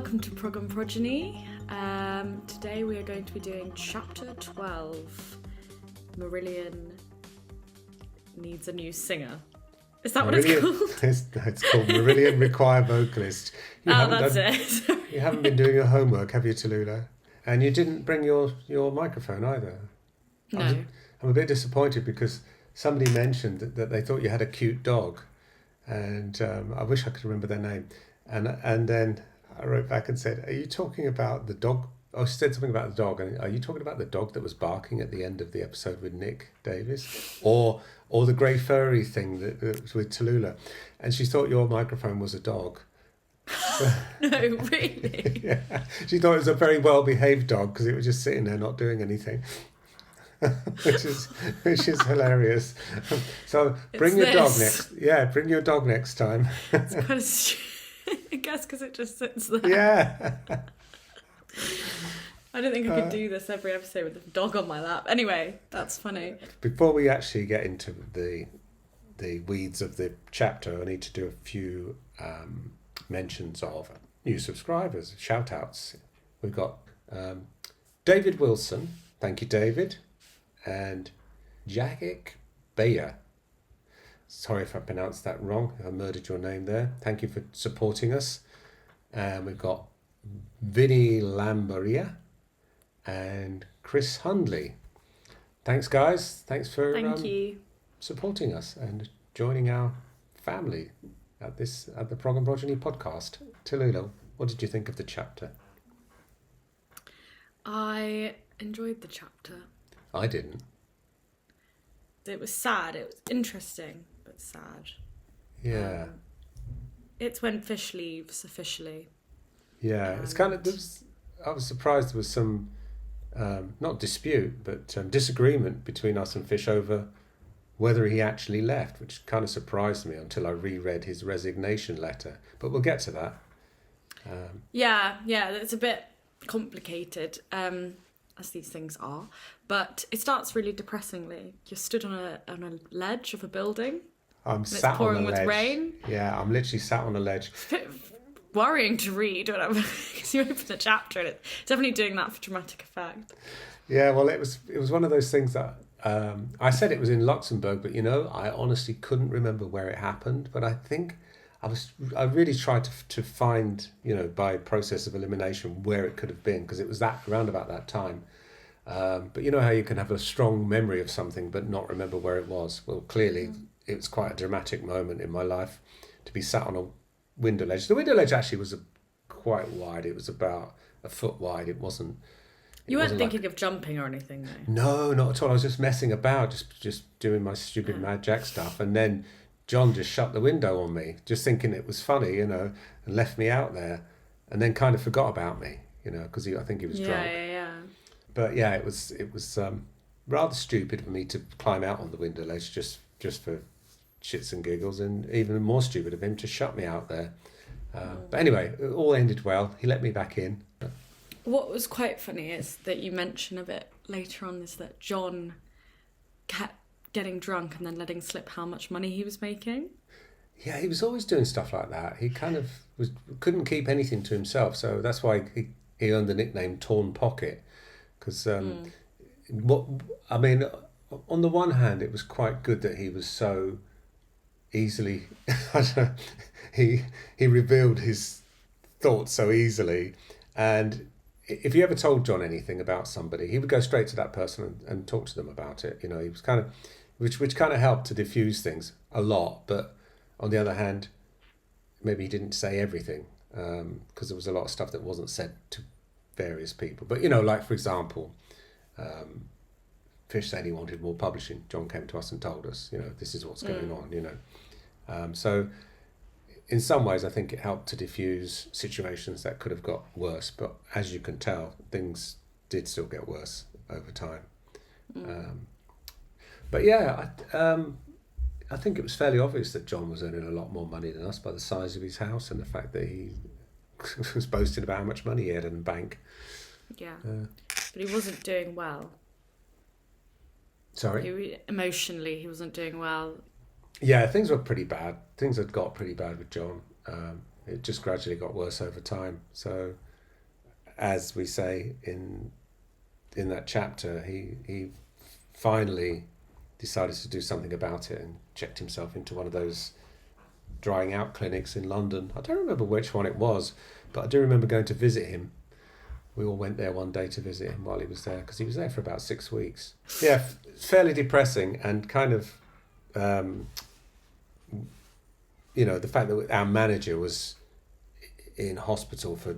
welcome to Prog and Progeny. Today we are going to be doing chapter 12. Marillion needs a new singer. Is that what it's called? It's called Marillion Require Vocalist. That's it. You haven't been doing your homework, have you, Tallulah? And you didn't bring your microphone either. No. I'm a bit disappointed because somebody mentioned that they thought you had a cute dog. And I wish I could remember their name. And then I wrote back and said, are you talking about the dog? I said something about the dog. And are you talking about the dog that was barking at the end of the episode with Nick Davis? Or the grey furry thing that was with Tallulah? And she thought your microphone was a dog. No, really? Yeah. She thought it was a very well-behaved dog because it was just sitting there not doing anything. which is hilarious. So bring your dog next. Yeah, bring your dog next time. It's kind of stupid, I guess, because it just sits there. Yeah. I don't think I could do this every episode with a dog on my lap. Anyway, that's funny. Before we actually get into the weeds of the chapter, I need to do a few mentions of new subscribers, shout outs. We've got David Wilson. Thank you, David. And Jagik Bayer. Sorry if I pronounced that wrong, if I murdered your name there. Thank you for supporting us. And we've got Vinny Lambaria and Chris Hundley. Thanks, guys. Thanks for Thank you. supporting us and joining our family at the Prog and Progeny podcast. Tallulah, what did you think of the chapter? I enjoyed the chapter. I didn't. It was sad. It was interesting, but sad. Yeah. It's when Fish leaves officially. Yeah, it's kind of. I was surprised there was some, not dispute, but disagreement between us and Fish over whether he actually left, which kind of surprised me until I reread his resignation letter. But we'll get to that. Yeah, it's a bit complicated, as these things are. But it starts really depressingly. You're stood on a ledge of a building. I'm sat it's pouring on a ledge. with rain. Yeah, I'm literally sat on a ledge. It's a bit worrying to read whenever because you open the chapter and it's definitely doing that for dramatic effect. Yeah, well, it was one of those things that I said it was in Luxembourg, but I honestly couldn't remember where it happened. But I think I really tried to find, by process of elimination, where it could have been, because it was around about that time. But you know how you can have a strong memory of something but not remember where it was? Well, clearly it was quite a dramatic moment in my life to be sat on a window ledge. The window ledge actually was quite wide. It was about a foot wide. It wasn't. You weren't thinking of jumping or anything, though? No, not at all. I was just messing about, just doing my stupid Mad Jack stuff. And then John just shut the window on me, just thinking it was funny, and left me out there, and then kind of forgot about me, because I think he was drunk. Yeah. But yeah, it was rather stupid for me to climb out on the window ledge just for shits and giggles, and even more stupid of him to shut me out there. But anyway, it all ended well. He let me back in. What was quite funny is that you mention a bit later on is that John kept getting drunk and then letting slip how much money he was making. Yeah, he was always doing stuff like that. He kind of couldn't keep anything to himself, so that's why he earned the nickname Torn Pocket. Because on the one hand, it was quite good that he was so easily. He revealed his thoughts so easily, and if you ever told John anything about somebody, he would go straight to that person and talk to them about it. He was kind of, which kind of helped to diffuse things a lot. But on the other hand, maybe he didn't say everything because there was a lot of stuff that wasn't said to various people. But like for example, Fish said he wanted more publishing. John came to us and told us, this is what's going on. So in some ways, I think it helped to diffuse situations that could have got worse. But as you can tell, things did still get worse over time. But yeah, I think it was fairly obvious that John was earning a lot more money than us by the size of his house and the fact that he was boasting about how much money he had in the bank. Yeah, but he wasn't doing well. Sorry? Emotionally, he wasn't doing well. Yeah, things were pretty bad. Things had got pretty bad with John. it just gradually got worse over time. So, as we say in that chapter, he finally decided to do something about it and checked himself into one of those drying out clinics in London. I don't remember which one it was, but I do remember going to visit him. We all went there one day to visit him while he was there, because he was there for about 6 weeks. Yeah, fairly depressing, and kind of, the fact that our manager was in hospital for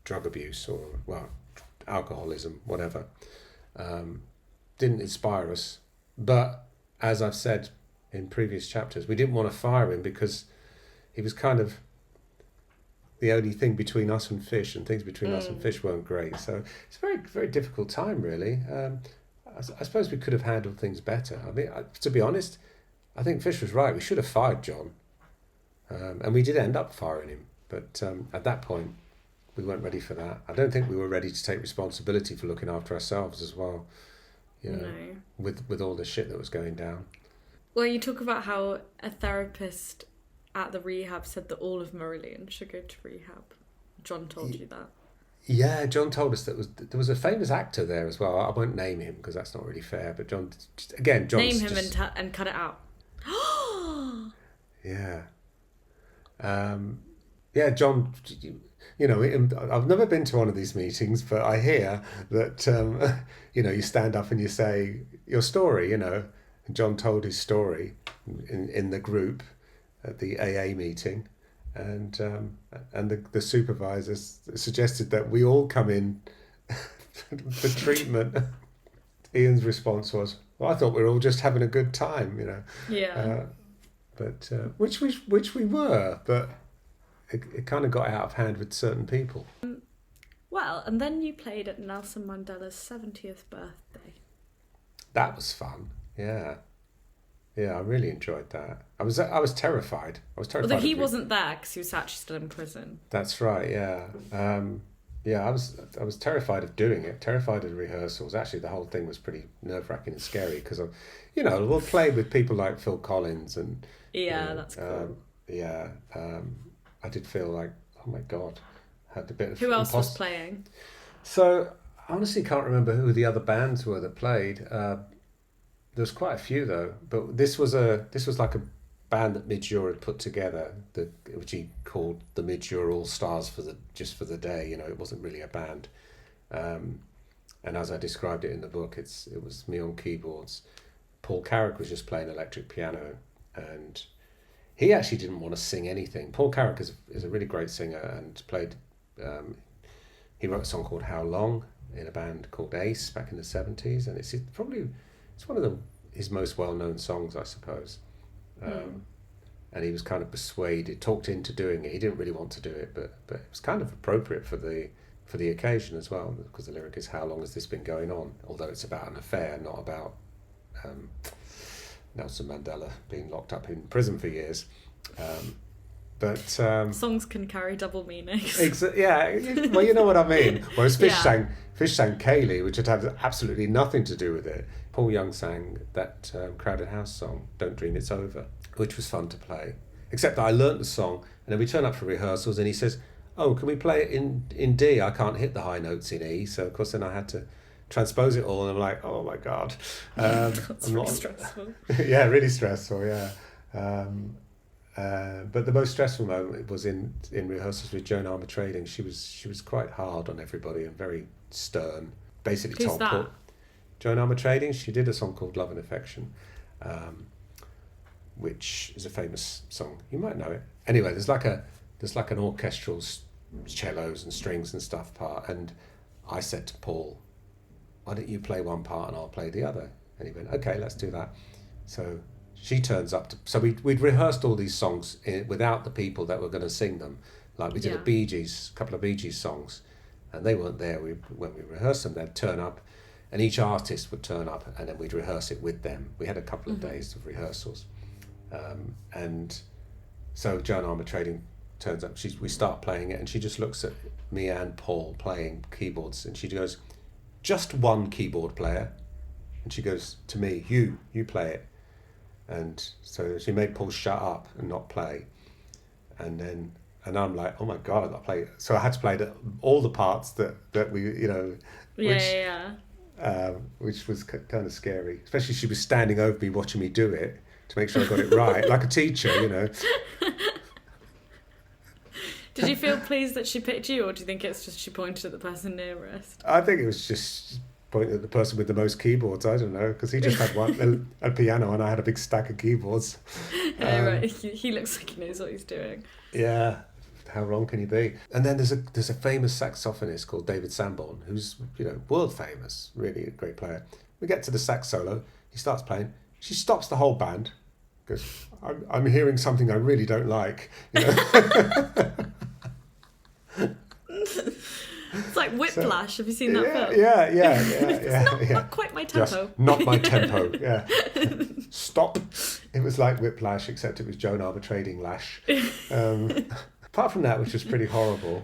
drug abuse or, alcoholism, whatever, didn't inspire us. But as I've said in previous chapters, we didn't want to fire him because he was kind of the only thing between us and fish, and things between us and fish weren't great. So it's a very, very difficult time, really. I suppose we could have handled things better. I mean, to be honest, I think Fish was right. We should have fired John. And we did end up firing him. But at that point, we weren't ready for that. I don't think we were ready to take responsibility for looking after ourselves as well. No. With all the shit that was going down. Well, you talk about how a therapist at the rehab said that all of Marillion should go to rehab. John told you that. Yeah, John told us that there was a famous actor there as well. I won't name him because that's not really fair. But John, name him and cut it out. Yeah. John. I've never been to one of these meetings, but I hear that you stand up and you say your story. And John told his story in the group at the AA meeting, and the supervisors suggested that we all come in for treatment. Ian's response was, "Well, I thought we were all just having a good time, Yeah. But which we were, but it kind of got out of hand with certain people. Well, and then you played at Nelson Mandela's 70th birthday. That was fun. Yeah. Yeah, I really enjoyed that. I was terrified. Although he wasn't there because he was actually still in prison. That's right. Yeah. I was terrified of doing it. Terrified of the rehearsals. Actually, the whole thing was pretty nerve-wracking and scary because we'll play with people like Phil Collins and. Yeah, that's cool. I did feel like, oh my God, had a bit of. Who else was playing? So I honestly can't remember who the other bands were that played. There was quite a few though, but this was like a band that Midge Ure had put together, which he called the Midge Ure All Stars for the day. It wasn't really a band, and as I described it in the book, it was me on keyboards. Paul Carrick was just playing electric piano, and he actually didn't want to sing anything. Paul Carrick is a really great singer and played. He wrote a song called How Long in a band called Ace back in the 70s, and it's one of his most well-known songs, I suppose. And he was kind of talked into doing it. He didn't really want to do it, but it was kind of appropriate for the occasion as well, because the lyric is "How long has this been going on?" Although it's about an affair, not about Nelson Mandela being locked up in prison for years. Songs can carry double meanings. Well, you know what I mean. Whereas Fish sang Kaylee, which had absolutely nothing to do with it. Paul Young sang that Crowded House song, Don't Dream It's Over, which was fun to play. Except that I learnt the song, and then we turn up for rehearsals, and he says, "Oh, can we play it in D? I can't hit the high notes in E." So of course then I had to transpose it all, and I'm like, oh my God. That's really stressful. Yeah, really stressful, yeah. But the most stressful moment was in rehearsals with Joan Armatrading. She was quite hard on everybody and very stern. Basically, who's that? Joan Armatrading. She did a song called Love and Affection, which is a famous song. You might know it. Anyway, there's like an orchestral cellos and strings and stuff part, and I said to Paul, "Why don't you play one part and I'll play the other?" And he went, "Okay, let's do that." So she turns up. So we'd rehearsed all these songs without the people that were going to sing them. Like we did a couple of Bee Gees songs, and they weren't there. When we rehearsed them, they'd turn up, and each artist would turn up, and then we'd rehearse it with them. We had a couple of days of rehearsals, and so Joan Armatrading turns up. We start playing it, and she just looks at me and Paul playing keyboards, and she goes, "Just one keyboard player," and she goes to me, "You play it." And so she made Paul shut up and not play. and I'm like, oh my god, I got to play. So I had to play all the parts that we, which was kind of scary. Especially she was standing over me watching me do it to make sure I got it right, like a teacher. Did you feel pleased that she picked you, or do you think it's just she pointed at the person nearest? I think it was just pointing at the person with the most keyboards. I don't know, because he just had a piano and I had a big stack of keyboards. Right. He looks like he knows what he's doing. Yeah. How wrong can you be? And then there's a famous saxophonist called David Sanborn, who's world famous, really a great player. We get to the sax solo, he starts playing, she stops the whole band, goes, I'm hearing something I really don't like. It's like Whiplash. Have you seen that film? Yeah. Not quite my tempo. Just not my tempo. Yeah. Stop. It was like Whiplash, except it was Joan Armatrading Lash. Apart from that, which was pretty horrible,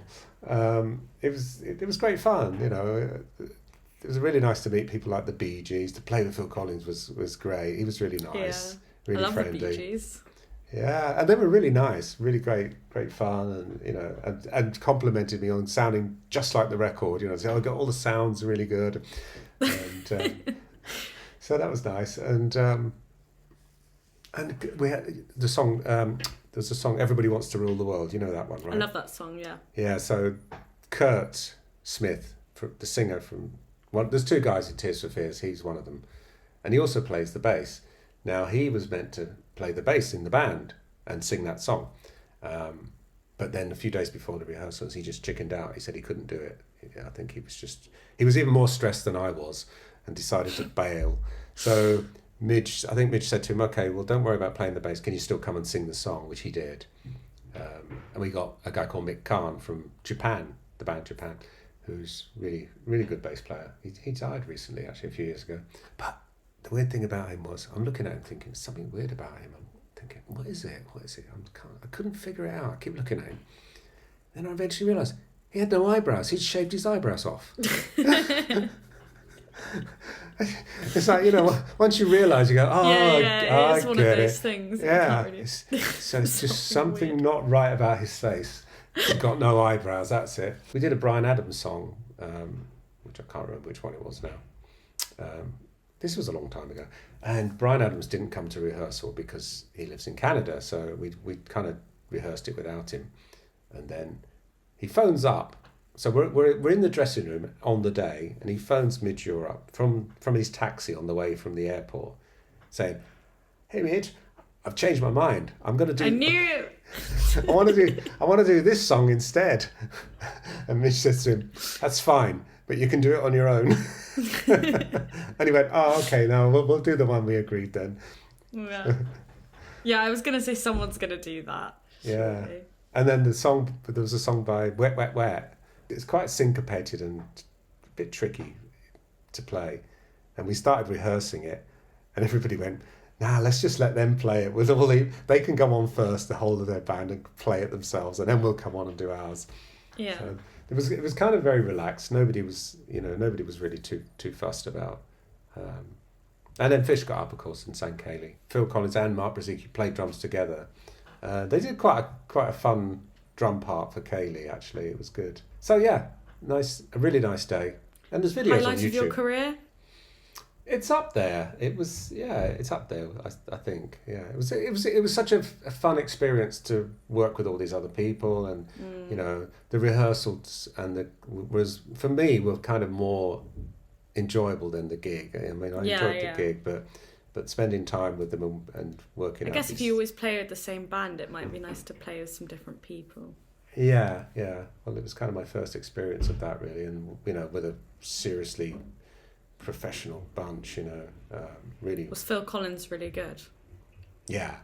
it was great fun. It was really nice to meet people like the Bee Gees. To play with Phil Collins was great. He was really nice, really I love friendly. the Bee Gees. Yeah, and they were really nice, really great fun, and complimented me on sounding just like the record. So I got all the sounds really good, and so that was nice. And we had the song. There's a song "Everybody Wants to Rule the World." You know that one, right? I love that song. Yeah. Yeah. So Kurt Smith, the singer from there's two guys in Tears for Fears. He's one of them, and he also plays the bass. Now he was meant to play the bass in the band and sing that song. But then a few days before the rehearsals, he just chickened out. He said he couldn't do it. I think he was even more stressed than I was and decided to bail. So I think Midge said to him, okay, well, don't worry about playing the bass. Can you still come and sing the song? Which he did. And we got a guy called Mick Kahn from Japan, the band Japan, who's really, really good bass player. He died recently, actually, a few years ago. But the weird thing about him was, I'm looking at him thinking, there's something weird about him. I'm thinking, what is it? I couldn't figure it out. I keep looking at him. Then I eventually realised he had no eyebrows. He'd shaved his eyebrows off. It's like, once you realise, you go, it's I one get of those it. things. Yeah. Really... So it's just something weird. not right about his face. He's got no eyebrows, that's it. We did a Bryan Adams song, which I can't remember which one it was now. This was a long time ago. And Bryan Adams didn't come to rehearsal because he lives in Canada, so we kind of rehearsed it without him. And then he phones up. So we're in the dressing room on the day, and he phones Midge up from his taxi on the way from the airport, saying, "Hey Midge, I've changed my mind. I'm going to do. I knew it. I want to do this song instead." And Midge says to him, "That's fine, but you can do it on your own." And he went, "Oh, okay. No, we'll do the one we agreed then." Yeah, I was going to say someone's going to do that. Yeah. Surely. And then there was a song by Wet Wet Wet. It's quite syncopated and a bit tricky to play. And we started rehearsing it, and everybody went, "Nah, let's just let them play it. They can go on first, the whole of their band, and play it themselves, and then we'll come on and do ours." Yeah. So it was kind of very relaxed. Nobody was really too fussed about. And then Fish got up, of course, and sang Kaylee. Phil Collins and Mark Brzezicki played drums together. They did quite a fun drum part for Kaylee. Actually, it was good. So yeah, a really nice day. And there's videos Highlight on YouTube. of your career? It's up there. It's up there. I think. Yeah, it was such a fun experience to work with all these other people, and the rehearsals was for me were kind of more enjoyable than the gig. I mean, I enjoyed the gig, but spending time with them and working. I guess if you always play with the same band, it might be nice to play with some different people. Yeah. Well, it was kind of my first experience of that, really, and with a seriously professional bunch, really. Was Phil Collins really good? Yeah.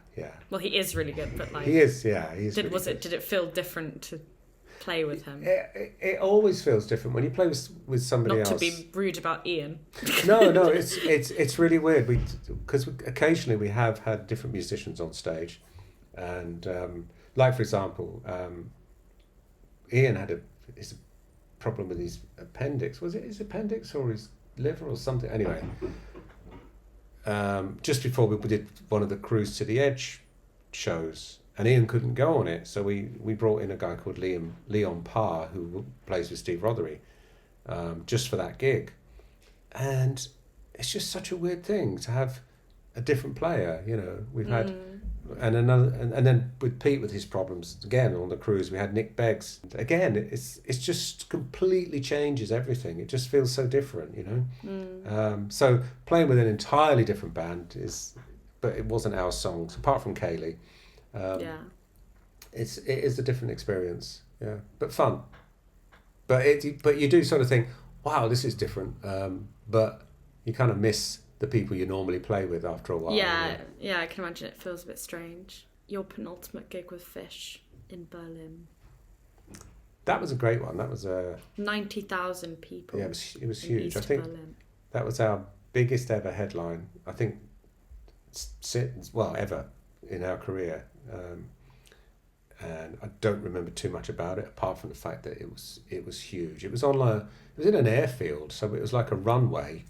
Well, he is really good, but like he is. Yeah, he's. Did it feel different to play with him? It always feels different when you play with somebody else. Not to be rude about Ian. No, it's really weird. Because occasionally we have had different musicians on stage, and like for example, Ian had a problem with his appendix. Was it his appendix or his liver or something? Anyway, just before we did one of the Cruise to the Edge shows, and Ian couldn't go on it, so we brought in a guy called Leon Parr, who plays with Steve Rothery, just for that gig. And it's just such a weird thing to have a different player. We've had and then with Pete with his problems again on the cruise, we had Nick Beggs again. It's just completely changes everything. It just feels so different. So playing with an entirely different band but it wasn't our songs apart from Kaylee. It is a different experience, but fun. But you do sort of think, wow, this is different. But you kind of miss the people you normally play with after a while. Yeah, I can imagine it feels a bit strange. Your penultimate gig with Fish in Berlin. That was a great one. That was 90,000 people. Yeah, it was huge. East I think Berlin. That was our biggest ever headline. I think ever in our career. And I don't remember too much about it apart from the fact that it was huge. It was in an airfield, so it was like a runway,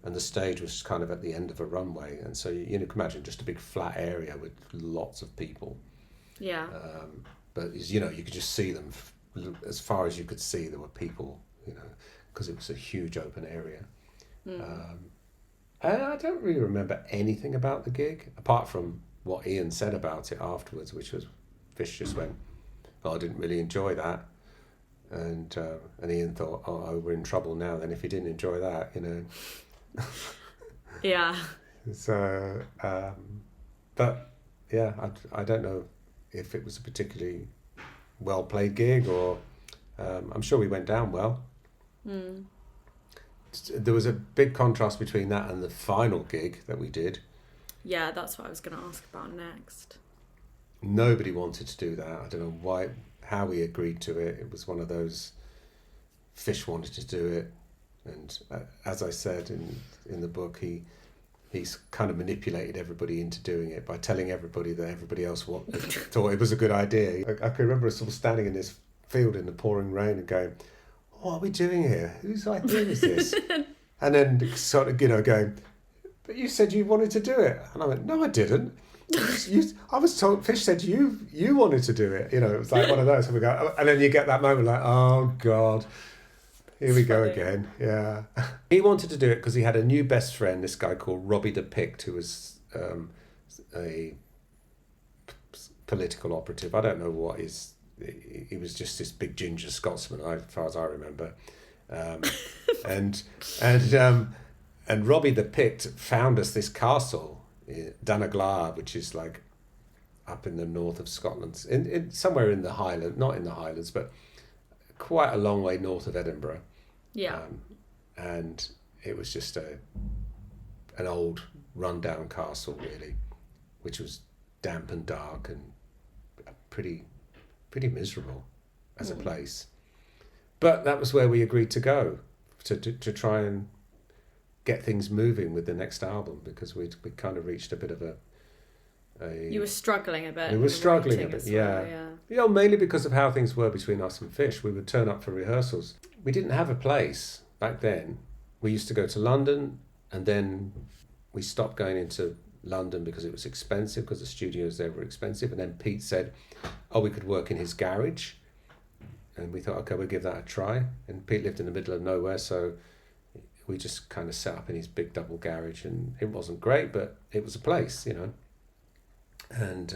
and the stage was kind of at the end of a runway, and so you can imagine just a big flat area with lots of people. Yeah. But you could just see them as far as you could see. There were people, because it was a huge open area. And I don't really remember anything about the gig apart from what Ian said about it afterwards, which was Fish just went, "Oh, I didn't really enjoy that," and Ian thought, "Oh, we're in trouble now. Then if he didn't enjoy that, Yeah. So, but yeah, I don't know if it was a particularly well played gig or I'm sure we went down well. There was a big contrast between that and the final gig that we did. Yeah, that's what I was going to ask about next. Nobody wanted to do that. I don't know how we agreed to it. It was one of those, Fish wanted to do it. And as I said in the book, he's kind of manipulated everybody into doing it by telling everybody that everybody else thought it was a good idea. I can remember us all standing in this field in the pouring rain and going, "What are we doing here? Whose idea is this?" And then sort of, going, "But you said you wanted to do it." And I went, "No, I didn't. I was told, Fish said you wanted to do it." It was like one of those. And then you get that moment like, oh God, here we go again. Yeah. He wanted to do it because he had a new best friend, this guy called Robbie the Pict, who was a political operative. I don't know what he was just this big ginger Scotsman, as far as I remember. And Robbie the Pict found us this castle, Danaglar, which is like up in the north of Scotland, in somewhere in the Highlands, not in the Highlands, but quite a long way north of Edinburgh. Yeah. And it was just an old rundown castle, really, which was damp and dark and pretty miserable as a place. But that was where we agreed to go to try and get things moving with the next album, because we kind of reached a bit of a you were struggling a bit. We were struggling a bit, yeah. Mainly because of how things were between us and Fish. We would turn up for rehearsals. We didn't have a place back then. We used to go to London, and then we stopped going into London because it was expensive, because the studios there were expensive. And then Pete said, we could work in his garage. And we thought, okay, we'll give that a try. And Pete lived in the middle of nowhere, so we just kind of set up in his big double garage, and it wasn't great, but it was a place, And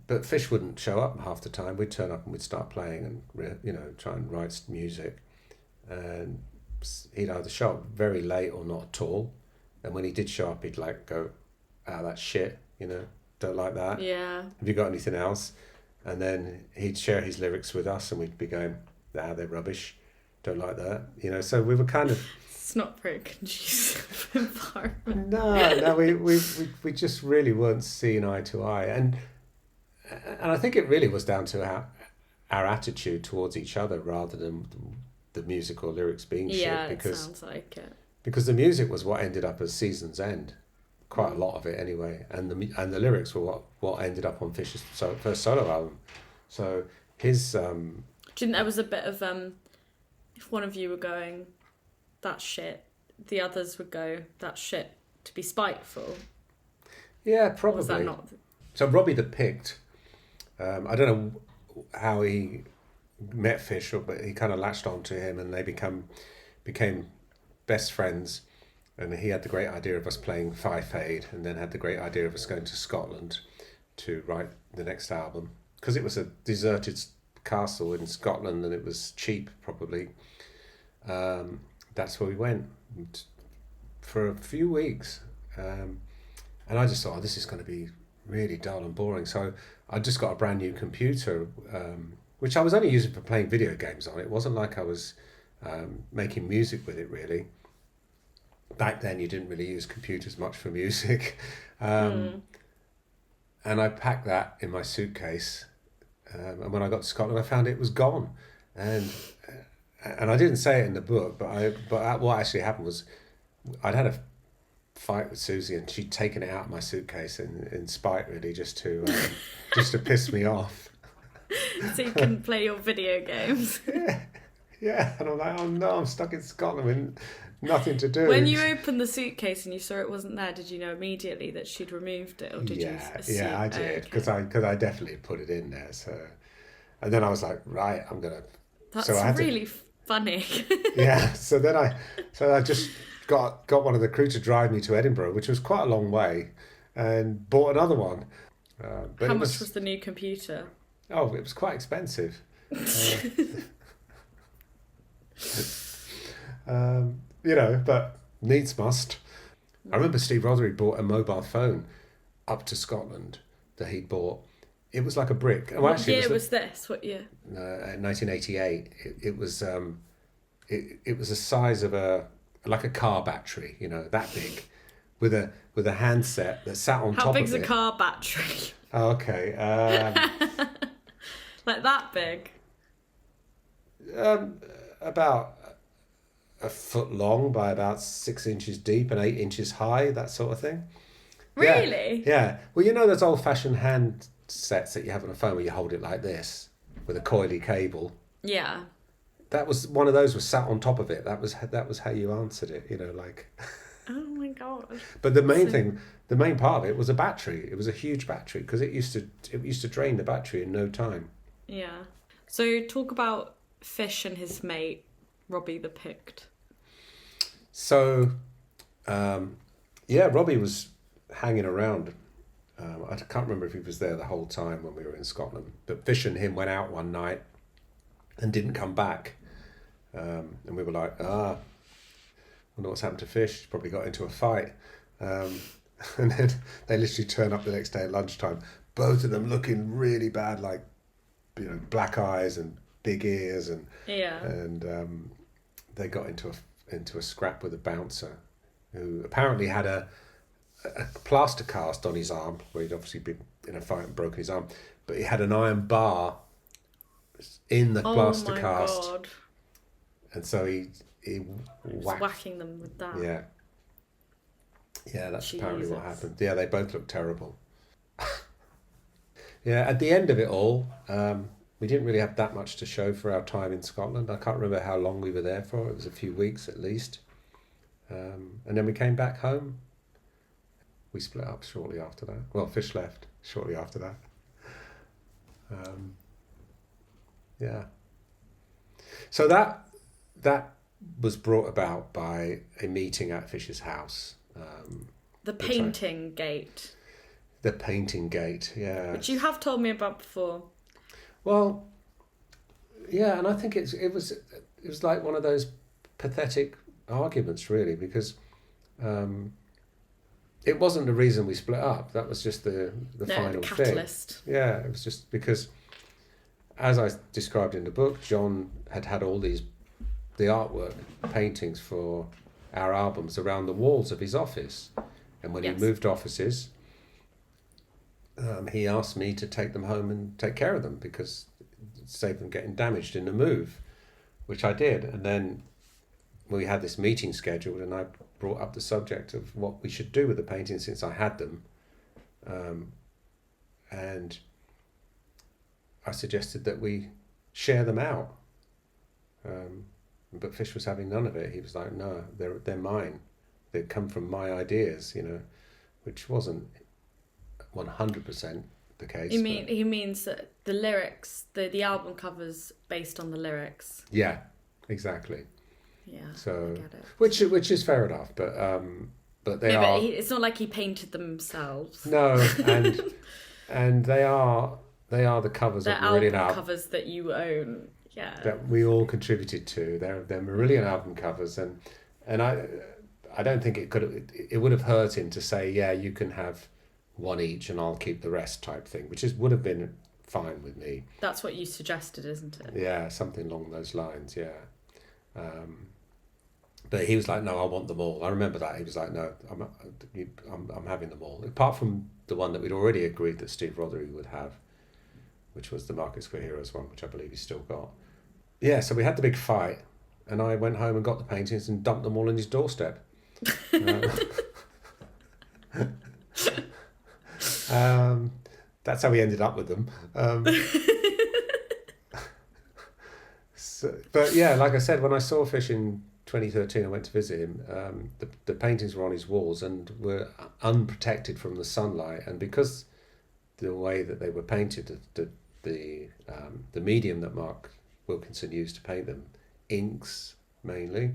but Fish wouldn't show up half the time. We'd turn up and we'd start playing and try and write music, and he'd either show up very late or not at all. And when he did show up, he'd go, that's shit, don't like that. Yeah. Have you got anything else? And then he'd share his lyrics with us, and we'd be going, they're rubbish, don't like that. So we were kind of... It's not very conducive environment. No, we just really weren't seeing eye to eye, and I think it really was down to our attitude towards each other rather than the music or lyrics being shit. Yeah, it sounds like it. Because the music was what ended up as Season's End, quite a lot of it anyway, and the lyrics were what ended up on Fish's first solo album. So his. Do you think there was a bit of if one of you were going, "That's shit," the others would go, "That's shit," to be spiteful? Yeah, probably. Or was that not? So Robbie the Pict, I don't know how he met Fish, but he kind of latched on to him, and they became best friends. And he had the great idea of us playing Five Aid, and then had the great idea of us going to Scotland to write the next album, because it was a deserted castle in Scotland and it was cheap, probably. That's where we went for a few weeks, and I just thought, this is going to be really dull and boring. So I just got a brand new computer, which I was only using for playing video games on. It wasn't like I was making music with it, really. Back then you didn't really use computers much for music. And I packed that in my suitcase, and when I got to Scotland I found it was gone, and I didn't say it in the book, but what actually happened was I'd had a fight with Susie, and she'd taken it out of my suitcase in spite, really, just to piss me off. So you couldn't play your video games. Yeah, and I'm like, oh no, I'm stuck in Scotland with nothing to do. When you opened the suitcase and you saw it wasn't there, did you know immediately that she'd removed it, or did you assume? Yeah, I did, because I definitely put it in there. So, and then I was like, right, I'm gonna. That's so I had really funny. Yeah, so I just got one of the crew to drive me to Edinburgh, which was quite a long way, and bought another one. But how much was the new computer? Oh, it was quite expensive. But needs must. I remember Steve Rothery bought a mobile phone up to Scotland that he'd bought. It was like a brick. What year was this? What year? 1988. It was it was the size of like a car battery, that big, with a handset that sat on top of it. How big's a car battery? Oh, okay. Like that big? About a foot long by about 6 inches deep and 8 inches high, that sort of thing. Really? Yeah. Well, those old-fashioned handsets that you have on a phone where you hold it like this with a coily cable. Yeah. That was one of those was sat on top of it. That was how you answered it. Like. Oh my god. But the main part of it was a battery. It was a huge battery, because it used to drain the battery in no time. Yeah. So talk about Fish and his mate Robbie the Pict. So, Robbie was hanging around. I can't remember if he was there the whole time when we were in Scotland, but Fish and him went out one night and didn't come back. And we were like, wonder what's happened to Fish. He's probably got into a fight. And then they literally turn up the next day at lunchtime, both of them looking really bad, like, black eyes and big ears, and they got into a scrap with a bouncer who apparently had a plaster cast on his arm, where he'd obviously been in a fight and broken his arm, but he had an iron bar in the plaster cast. God. And so he whacking them with that. Yeah, that's apparently what happened. Yeah, they both looked terrible. Yeah, at the end of it all, we didn't really have that much to show for our time in Scotland. I can't remember how long we were there for. It was a few weeks at least. And then we came back home. We split up shortly after that. Well, Fish left shortly after that. Yeah. So that was brought about by a meeting at Fish's house. The painting gate. The painting gate, yeah. Which you have told me about before. Well, yeah, and I think it was like one of those pathetic arguments, really, because it wasn't the reason we split up. That was just the final catalyst. thing. Yeah, it was just because, as I described in the book, John had all the artwork, paintings for our albums around the walls of his office, and when he moved offices, he asked me to take them home and take care of them, because save them getting damaged in the move, which I did. And then we had this meeting scheduled, and I brought up the subject of what we should do with the paintings since I had them, and I suggested that we share them out. But Fish was having none of it. He was like, no, they're mine. They come from my ideas, which wasn't 100% the case. He means that the lyrics, the album covers based on the lyrics. Yeah, exactly. Yeah, so I get it. which is fair enough, but they are. But it's not like he painted them themselves. No, and they are the covers They're of Marillion album covers that you own. Yeah, that we all contributed to. They're Marillion album covers, and I don't think it would have hurt him to say, yeah, you can have one each and I'll keep the rest type thing, which would have been fine with me. That's what you suggested, isn't it? Yeah, something along those lines. Yeah. But he was like, no, I want them all. I remember that. He was like, no, I'm having them all. Apart from the one that we'd already agreed that Steve Rothery would have, which was the Market Square Heroes one, which I believe he's still got. Yeah, so we had the big fight, and I went home and got the paintings and dumped them all on his doorstep. That's how we ended up with them. But yeah, like I said, when I saw Fish in 2013, I went to visit him. The paintings were on his walls and were unprotected from the sunlight, and because the way that they were painted, the medium that Mark Wilkinson used to paint them, inks mainly,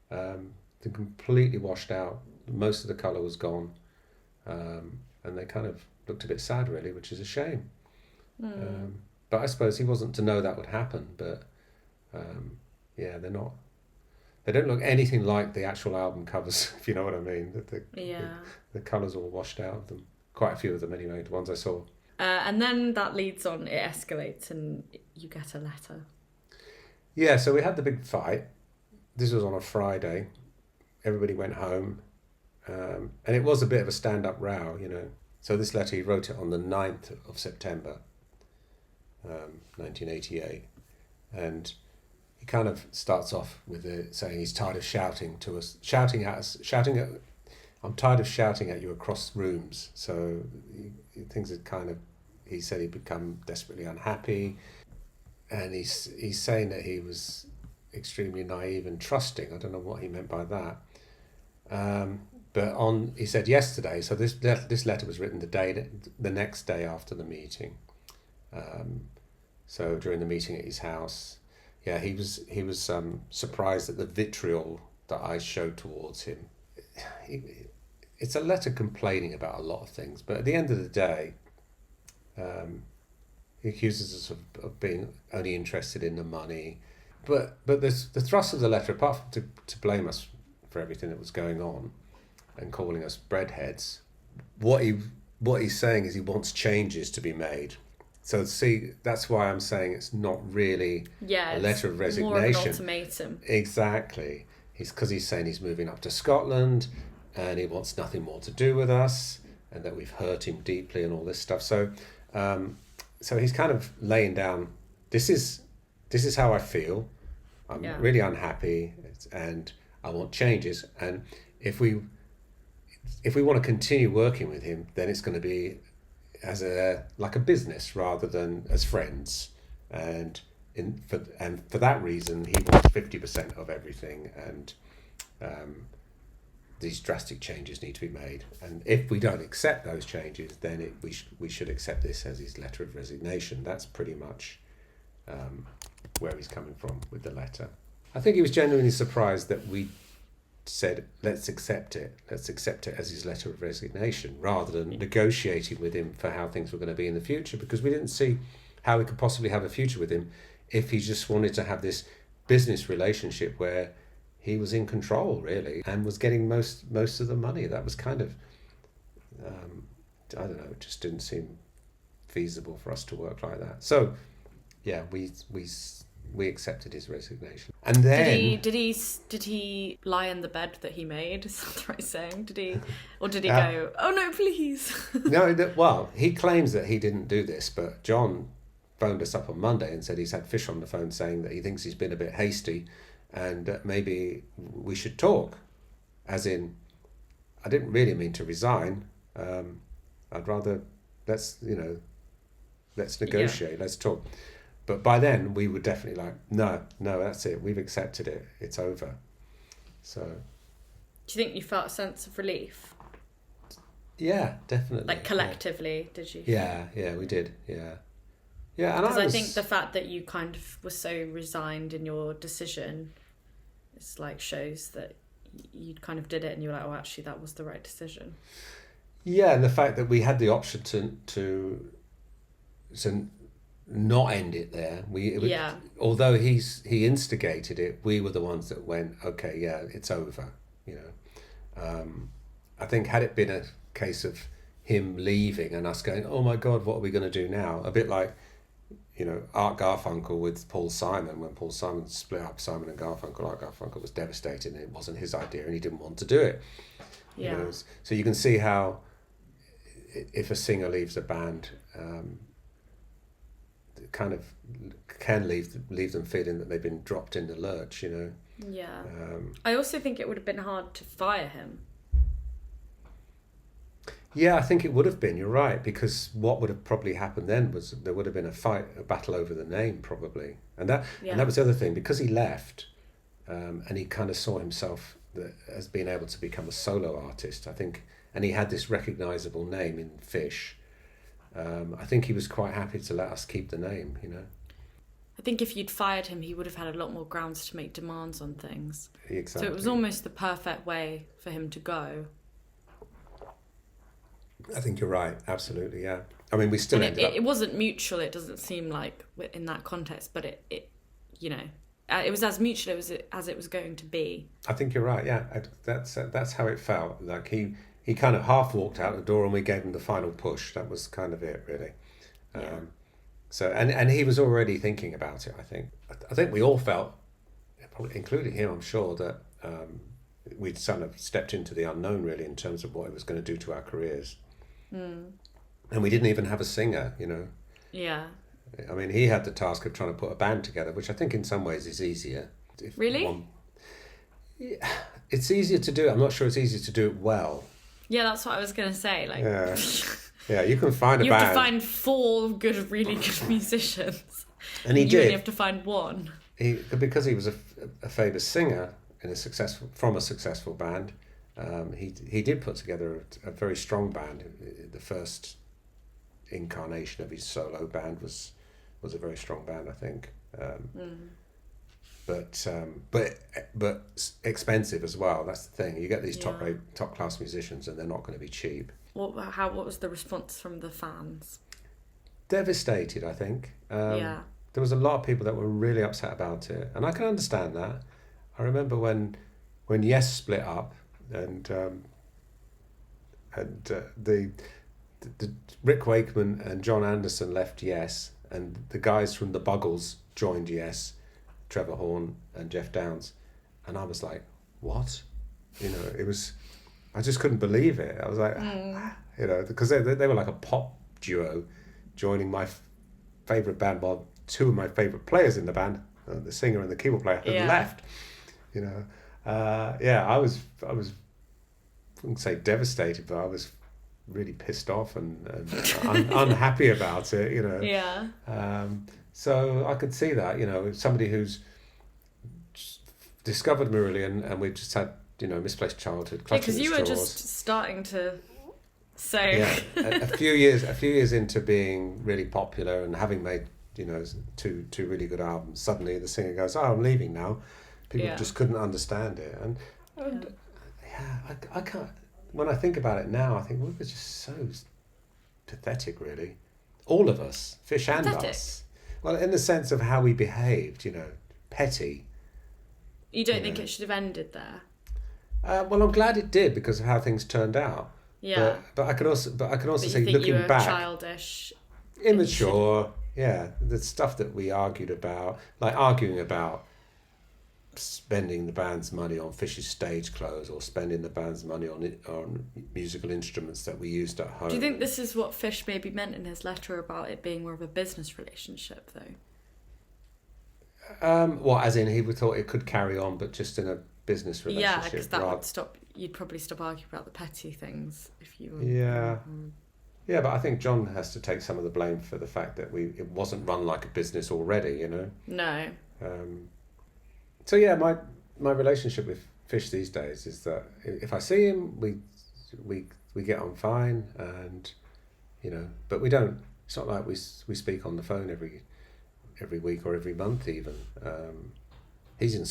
they completely washed out. Most of the colour was gone, and they kind of looked a bit sad, really, which is a shame. But I suppose he wasn't to know that would happen. But yeah, they don't look anything like the actual album covers, if you know what I mean. The colours all washed out of them. Quite a few of them anyway, the ones I saw. And then that leads on, it escalates and you get a letter. Yeah, so we had the big fight. This was on a Friday. Everybody went home. And it was a bit of a stand-up row, you know. So this letter, he wrote it on the 9th of September, 1988. And he kind of starts off with saying he's tired of shouting to us, I'm tired of shouting at you across rooms. So things had kind of, he said he'd become desperately unhappy. And he's saying that he was extremely naive and trusting. I don't know what he meant by that. But he said yesterday, so this letter was written the next day after the meeting. So during the meeting at his house, yeah, he was surprised at the vitriol that I showed towards him. It's a letter complaining about a lot of things, but at the end of the day, he accuses us of being only interested in the money. But the thrust of the letter, apart from to blame us for everything that was going on and calling us breadheads, what he's saying is he wants changes to be made. So see, that's why I'm saying it's not really a letter of resignation. More of an ultimatum. Exactly. Because he's saying he's moving up to Scotland and he wants nothing more to do with us and that we've hurt him deeply and all this stuff. So so he's kind of laying down, this is how I feel. I'm really unhappy and I want changes. And if we want to continue working with him, then it's going to be as like a business rather than as friends. And for that reason, he wants 50% of everything, and these drastic changes need to be made. And if we don't accept those changes, then we should accept this as his letter of resignation. That's pretty much where he's coming from with the letter. I think he was genuinely surprised that we said, let's accept it as his letter of resignation, rather than negotiating with him for how things were going to be in the future, because we didn't see how we could possibly have a future with him if he just wanted to have this business relationship where he was in control, really, and was getting most of the money. That was kind of, I don't know, it just didn't seem feasible for us to work like that. So, yeah, we accepted his resignation. And then did he lie in the bed that he made? Is that the right saying? Did he go, oh no, please? No, well, he claims that he didn't do this, but John phoned us up on Monday and said he's had Fish on the phone saying that he thinks he's been a bit hasty and maybe we should talk. As in, I didn't really mean to resign. I'd rather let's negotiate, let's talk. But by then we were definitely like, no, that's it. We've accepted it. It's over. So. Do you think you felt a sense of relief? Yeah, definitely. Like collectively, did you? Yeah, we did. Yeah. Yeah, and Because I think the fact that you kind of were so resigned in your decision, it's like shows that you kind of did it and you were like, oh, actually, that was the right decision. Yeah, and the fact that we had the option to not end it there. Although he instigated it, we were the ones that went, okay, yeah, it's over. You know, I think had it been a case of him leaving and us going, oh my God, what are we going to do now? A bit like, you know, Art Garfunkel with Paul Simon. When Paul Simon split up Simon and Garfunkel, Art Garfunkel was devastated and it wasn't his idea and he didn't want to do it. Yeah. You know, so you can see how if a singer leaves a band, it kind of can leave them feeling that they've been dropped in the lurch, you know. Yeah. I also think it would have been hard to fire him. Yeah, I think it would have been, you're right, because what would have probably happened then was there would have been a battle over the name probably. And that was the other thing, because he left and he kind of saw himself as being able to become a solo artist, I think, and he had this recognisable name in Fish. I think he was quite happy to let us keep the name, you know. I think if you'd fired him, he would have had a lot more grounds to make demands on things. Exactly. So it was almost the perfect way for him to go. I think you're right, absolutely, yeah. I mean, we still ended up... It wasn't mutual, it doesn't seem like, in that context, but it you know, it was as mutual as it was going to be. I think you're right, yeah. That's how it felt. Like he kind of half walked out the door and we gave him the final push. That was kind of it, really. Yeah. So and he was already thinking about it, I think. I think we all felt, probably including him, I'm sure, that we'd sort of stepped into the unknown, really, in terms of what it was going to do to our careers. And we didn't even have a singer, you know. Yeah. I mean, he had the task of trying to put a band together, which I think in some ways is easier. Really? Yeah, it's easier to do it. I'm not sure it's easier to do it well. Yeah, that's what I was going to say. Like, yeah, you can find a band. You have to find 4 really good musicians. And he did. You only have to find one. Because he was a famous singer from a successful band. He did put together a very strong band. The first incarnation of his solo band was a very strong band, I think. But expensive as well. That's the thing. You get these top class musicians, and they're not going to be cheap. What was the response from the fans? Devastated, I think. There was a lot of people that were really upset about it, and I can understand that. I remember when Yes split up. And the Rick Wakeman and John Anderson left Yes, and the guys from the Buggles joined Yes, Trevor Horn and Jeff Downes, and I was like, what? You know, I just couldn't believe it. I was like, you know, because they were like a pop duo joining my favourite band, while 2 of my favourite players in the band, the singer and the keyboard player, had left. You know. I was I wouldn't say devastated, but I was really pissed off and unhappy about it, you know. Yeah. So I could see that, you know, somebody who's discovered Marillion and we've just had, you know, misplaced childhood. Because you were just starting to say. Yeah, a few years into being really popular and having made, you know, two really good albums, suddenly the singer goes, "Oh, I'm leaving now." People just couldn't understand it, and I can't. When I think about it now, I think we were just so pathetic, really. All of us, Fish and us. Well, in the sense of how we behaved, you know, petty. You don't think it should have ended there? Well, I'm glad it did because of how things turned out. Yeah. But I could also say, you looking were back, childish, immature. Yeah, the stuff that we argued about, like arguing about spending the band's money on Fish's stage clothes or spending the band's money on musical instruments that we used at home. Do you think this is what Fish maybe meant in his letter about it being more of a business relationship, though? As in he thought it could carry on, but just in a business relationship? Yeah, because that would stop. You'd probably stop arguing about the petty things if you were. Yeah. Yeah, but I think John has to take some of the blame for the fact that it wasn't run like a business already, you know? No. So yeah, my relationship with Fish these days is that if I see him, we we get on fine, and but we don't. It's not like we speak on the phone every week or every month even. He's in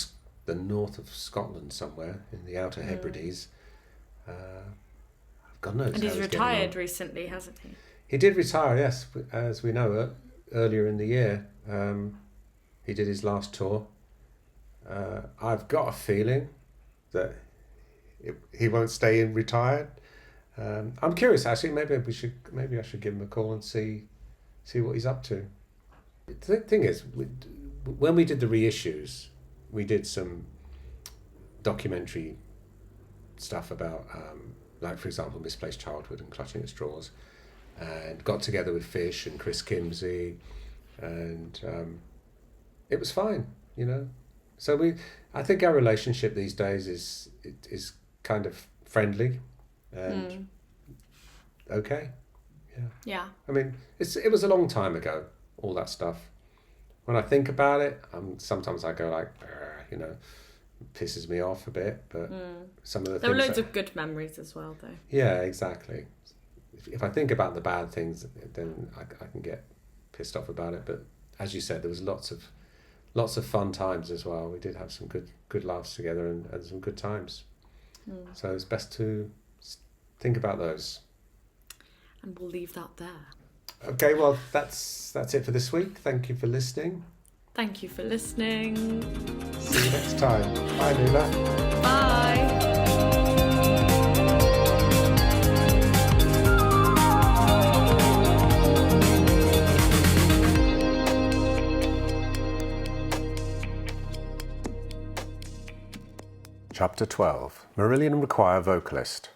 the north of Scotland somewhere in the Outer Hebrides. God knows. And he's retired recently, hasn't he? He did retire, yes, as we know, earlier in the year. He did his last tour. I've got a feeling that he won't stay in retired. I'm curious, actually. Maybe I should give him a call and see what he's up to. The thing is, when we did the reissues, we did some documentary stuff about, like for example, Misplaced Childhood and Clutching at Straws, and got together with Fish and Chris Kimsey, and it was fine, So I think our relationship these days is kind of friendly and okay. Yeah. I mean, it was a long time ago, all that stuff. When I think about it, sometimes I go like, pisses me off a bit, but some of the there things... were loads of good memories as well, though. Yeah, exactly. If I think about the bad things, then I can get pissed off about it. But as you said, there was lots of fun times as well. We did have some good laughs together and some good times. So it's best to think about those. And we'll leave that there. Okay, well, that's it for this week. Thank you for listening. Thank you for listening. See you next time. Bye, Lula. Bye. Chapter 12. Marillion require vocalist.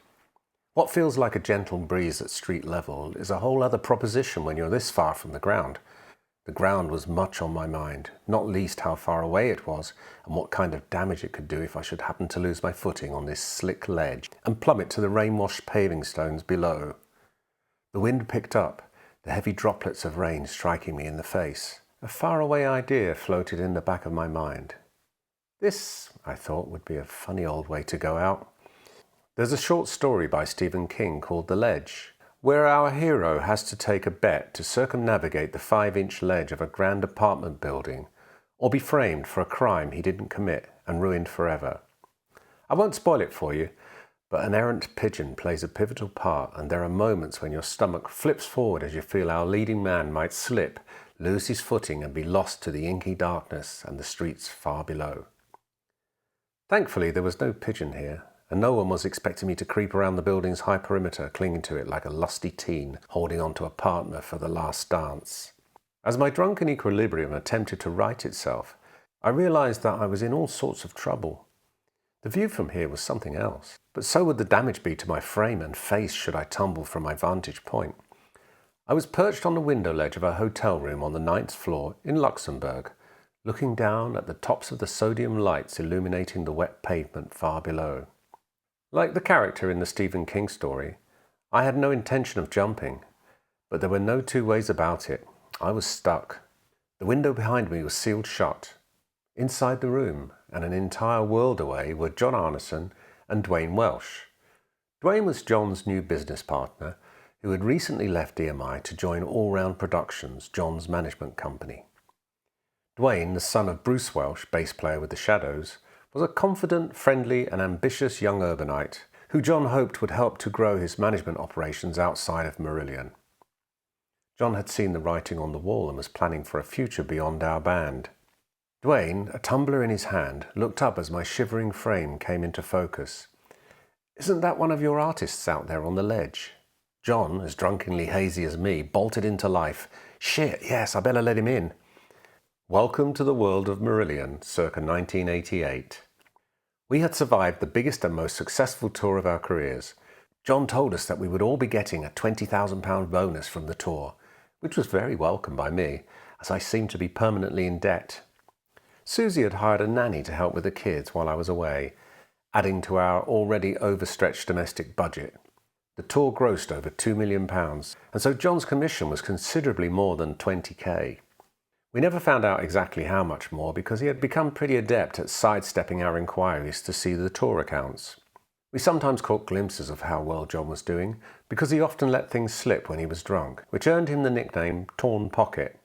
What feels like a gentle breeze at street level is a whole other proposition when you're this far from the ground. The ground was much on my mind, not least how far away it was and what kind of damage it could do if I should happen to lose my footing on this slick ledge and plummet to the rain-washed paving stones below. The wind picked up, the heavy droplets of rain striking me in the face. A faraway idea floated in the back of my mind. This, I thought, would be a funny old way to go out. There's a short story by Stephen King called The Ledge, where our hero has to take a bet to circumnavigate the 5-inch ledge of a grand apartment building, or be framed for a crime he didn't commit and ruined forever. I won't spoil it for you, but an errant pigeon plays a pivotal part, and there are moments when your stomach flips forward as you feel our leading man might slip, lose his footing and be lost to the inky darkness and the streets far below. Thankfully, there was no pigeon here, and no one was expecting me to creep around the building's high perimeter, clinging to it like a lusty teen holding on to a partner for the last dance. As my drunken equilibrium attempted to right itself, I realized that I was in all sorts of trouble. The view from here was something else, but so would the damage be to my frame and face should I tumble from my vantage point. I was perched on the window ledge of a hotel room on the 9th floor in Luxembourg, looking down at the tops of the sodium lights illuminating the wet pavement far below. Like the character in the Stephen King story, I had no intention of jumping, but there were no two ways about it. I was stuck. The window behind me was sealed shut. Inside the room, and an entire world away, were John Arneson and Dwayne Welsh. Dwayne was John's new business partner, who had recently left EMI to join All Round Productions, John's management company. Dwayne, the son of Bruce Welsh, bass player with the Shadows, was a confident, friendly and ambitious young urbanite who John hoped would help to grow his management operations outside of Marillion. John had seen the writing on the wall and was planning for a future beyond our band. Dwayne, a tumbler in his hand, looked up as my shivering frame came into focus. "Isn't that one of your artists out there on the ledge?" John, as drunkenly hazy as me, bolted into life. "Shit, yes, I better let him in." Welcome to the world of Marillion, circa 1988. We had survived the biggest and most successful tour of our careers. John told us that we would all be getting a £20,000 bonus from the tour, which was very welcome by me, as I seemed to be permanently in debt. Susie had hired a nanny to help with the kids while I was away, adding to our already overstretched domestic budget. The tour grossed over £2 million, and so John's commission was considerably more than 20k. We never found out exactly how much more because he had become pretty adept at sidestepping our inquiries to see the tour accounts. We sometimes caught glimpses of how well John was doing, because he often let things slip when he was drunk, which earned him the nickname Torn Pocket.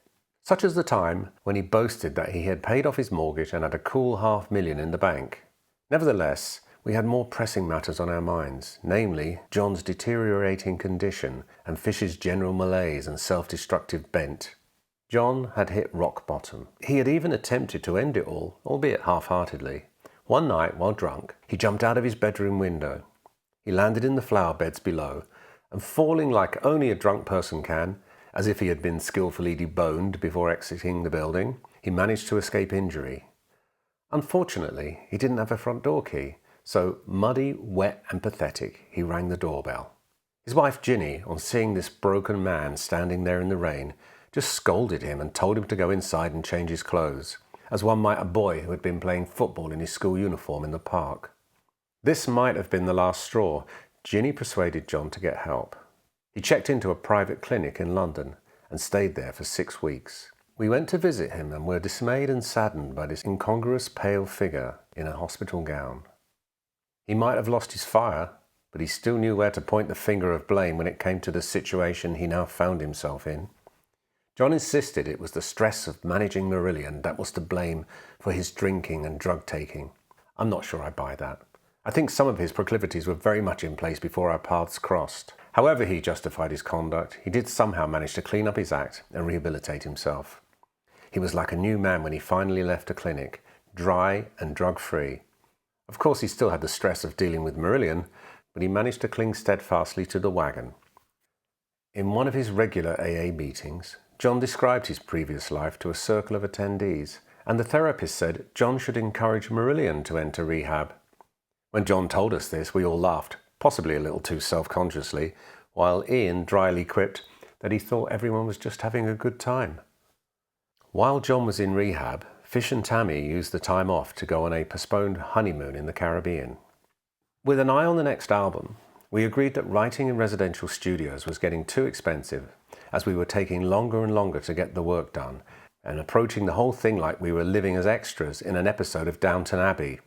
Such as the time when he boasted that he had paid off his mortgage and had a cool $500,000 in the bank. Nevertheless, we had more pressing matters on our minds, namely John's deteriorating condition and Fish's general malaise and self-destructive bent. John had hit rock bottom. He had even attempted to end it all, albeit half-heartedly. One night, while drunk, he jumped out of his bedroom window. He landed in the flower beds below, and falling like only a drunk person can, as if he had been skillfully deboned before exiting the building, he managed to escape injury. Unfortunately, he didn't have a front door key, so muddy, wet and pathetic, he rang the doorbell. His wife Ginny, on seeing this broken man standing there in the rain, just scolded him and told him to go inside and change his clothes, as one might a boy who had been playing football in his school uniform in the park. This might have been the last straw. Ginny persuaded John to get help. He checked into a private clinic in London and stayed there for 6 weeks. We went to visit him and were dismayed and saddened by this incongruous pale figure in a hospital gown. He might have lost his fire, but he still knew where to point the finger of blame when it came to the situation he now found himself in. John insisted it was the stress of managing Marillion that was to blame for his drinking and drug-taking. I'm not sure I buy that. I think some of his proclivities were very much in place before our paths crossed. However he justified his conduct, he did somehow manage to clean up his act and rehabilitate himself. He was like a new man when he finally left the clinic, dry and drug-free. Of course he still had the stress of dealing with Marillion, but he managed to cling steadfastly to the wagon. In one of his regular AA meetings, John described his previous life to a circle of attendees, and the therapist said John should encourage Marillion to enter rehab. When John told us this, we all laughed, possibly a little too self-consciously, while Ian dryly quipped that he thought everyone was just having a good time. While John was in rehab, Fish and Tammy used the time off to go on a postponed honeymoon in the Caribbean. With an eye on the next album, we agreed that writing in residential studios was getting too expensive, as we were taking longer and longer to get the work done, and approaching the whole thing like we were living as extras in an episode of Downton Abbey.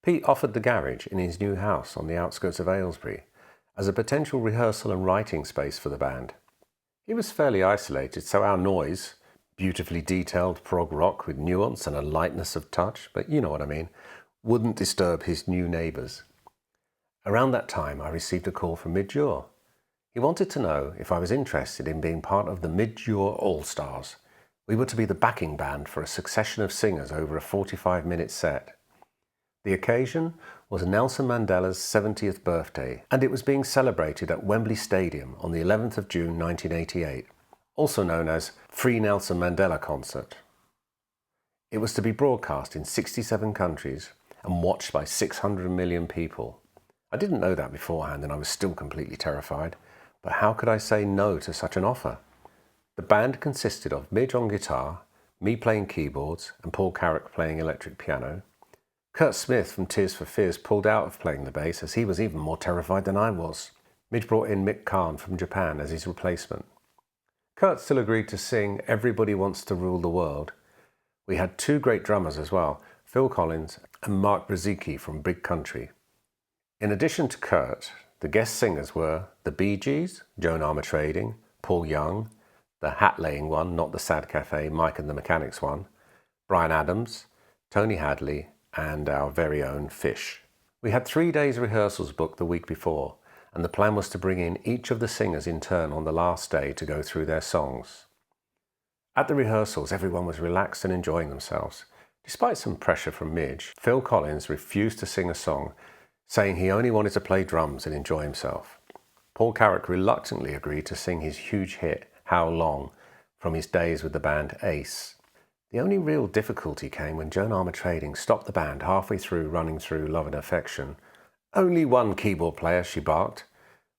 Pete offered the garage in his new house on the outskirts of Aylesbury as a potential rehearsal and writing space for the band. It was fairly isolated, so our noise, beautifully detailed prog rock with nuance and a lightness of touch, but you know what I mean, wouldn't disturb his new neighbours. Around that time, I received a call from Midjour. He wanted to know if I was interested in being part of the Midjour All-Stars. We were to be the backing band for a succession of singers over a 45-minute set. The occasion was Nelson Mandela's 70th birthday, and it was being celebrated at Wembley Stadium on the 11th of June 1988, also known as Free Nelson Mandela Concert. It was to be broadcast in 67 countries and watched by 600 million people. I didn't know that beforehand and I was still completely terrified, but how could I say no to such an offer? The band consisted of Midge on guitar, me playing keyboards and Paul Carrack playing electric piano. Kurt Smith from Tears for Fears pulled out of playing the bass as he was even more terrified than I was. Midge brought in Mick Karn from Japan as his replacement. Kurt still agreed to sing Everybody Wants to Rule the World. We had 2 great drummers as well, Phil Collins and Mark Brzezicki from Big Country. In addition to Kurt, the guest singers were the Bee Gees, Joan Armatrading, Paul Young, the hat-laying one, not the Sad Cafe, Mike and the Mechanics one, Bryan Adams, Tony Hadley, and our very own Fish. We had 3 days rehearsals booked the week before, and the plan was to bring in each of the singers in turn on the last day to go through their songs. At the rehearsals, everyone was relaxed and enjoying themselves. Despite some pressure from Midge, Phil Collins refused to sing a song, saying he only wanted to play drums and enjoy himself. Paul Carrack reluctantly agreed to sing his huge hit, How Long, from his days with the band Ace. The only real difficulty came when Joan Armatrading stopped the band halfway through running through Love and Affection. "Only one keyboard player," she barked.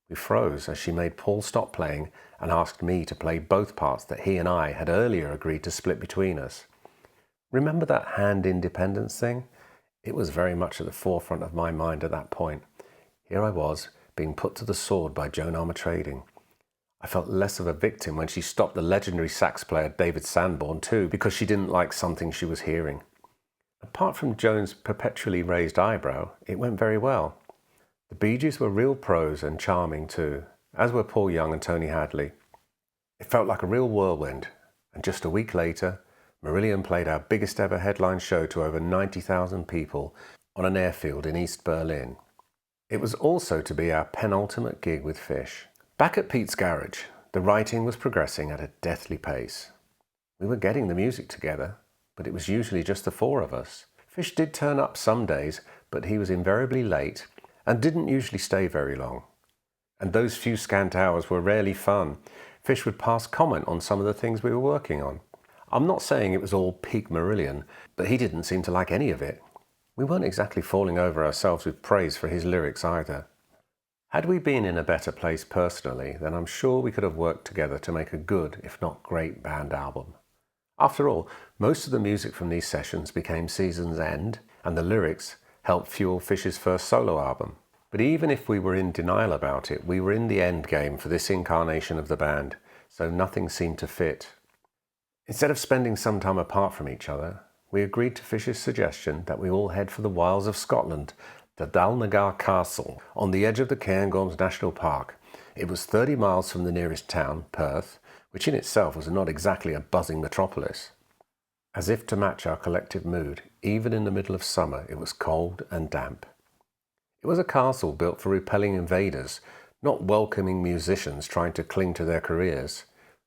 We froze as she made Paul stop playing and asked me to play both parts that he and I had earlier agreed to split between us. Remember that hand independence thing? It was very much at the forefront of my mind at that point. Here I was, being put to the sword by Joan Armatrading. I felt less of a victim when she stopped the legendary sax player David Sanborn too, because she didn't like something she was hearing. Apart from Joan's perpetually raised eyebrow, it went very well. The Bee Gees were real pros and charming too, as were Paul Young and Tony Hadley. It felt like a real whirlwind, and just a week later, Marillion played our biggest ever headline show to over 90,000 people on an airfield in East Berlin. It was also to be our penultimate gig with Fish. Back at Pete's garage, the writing was progressing at a deathly pace. We were getting the music together, but it was usually just the four of us. Fish did turn up some days, but he was invariably late and didn't usually stay very long. And those few scant hours were rarely fun. Fish would pass comment on some of the things we were working on. I'm not saying it was all peak Marillion, but he didn't seem to like any of it. We weren't exactly falling over ourselves with praise for his lyrics either. Had we been in a better place personally, then I'm sure we could have worked together to make a good, if not great, band album. After all, most of the music from these sessions became Season's End, and the lyrics helped fuel Fish's first solo album. But even if we were in denial about it, we were in the end game for this incarnation of the band, so nothing seemed to fit. Instead of spending some time apart from each other, we agreed to Fish's suggestion that we all head for the wilds of Scotland, to Dalnagar Castle, on the edge of the Cairngorms National Park. It was 30 miles from the nearest town, Perth, which in itself was not exactly a buzzing metropolis. As if to match our collective mood, even in the middle of summer, it was cold and damp. It was a castle built for repelling invaders, not welcoming musicians trying to cling to their careers.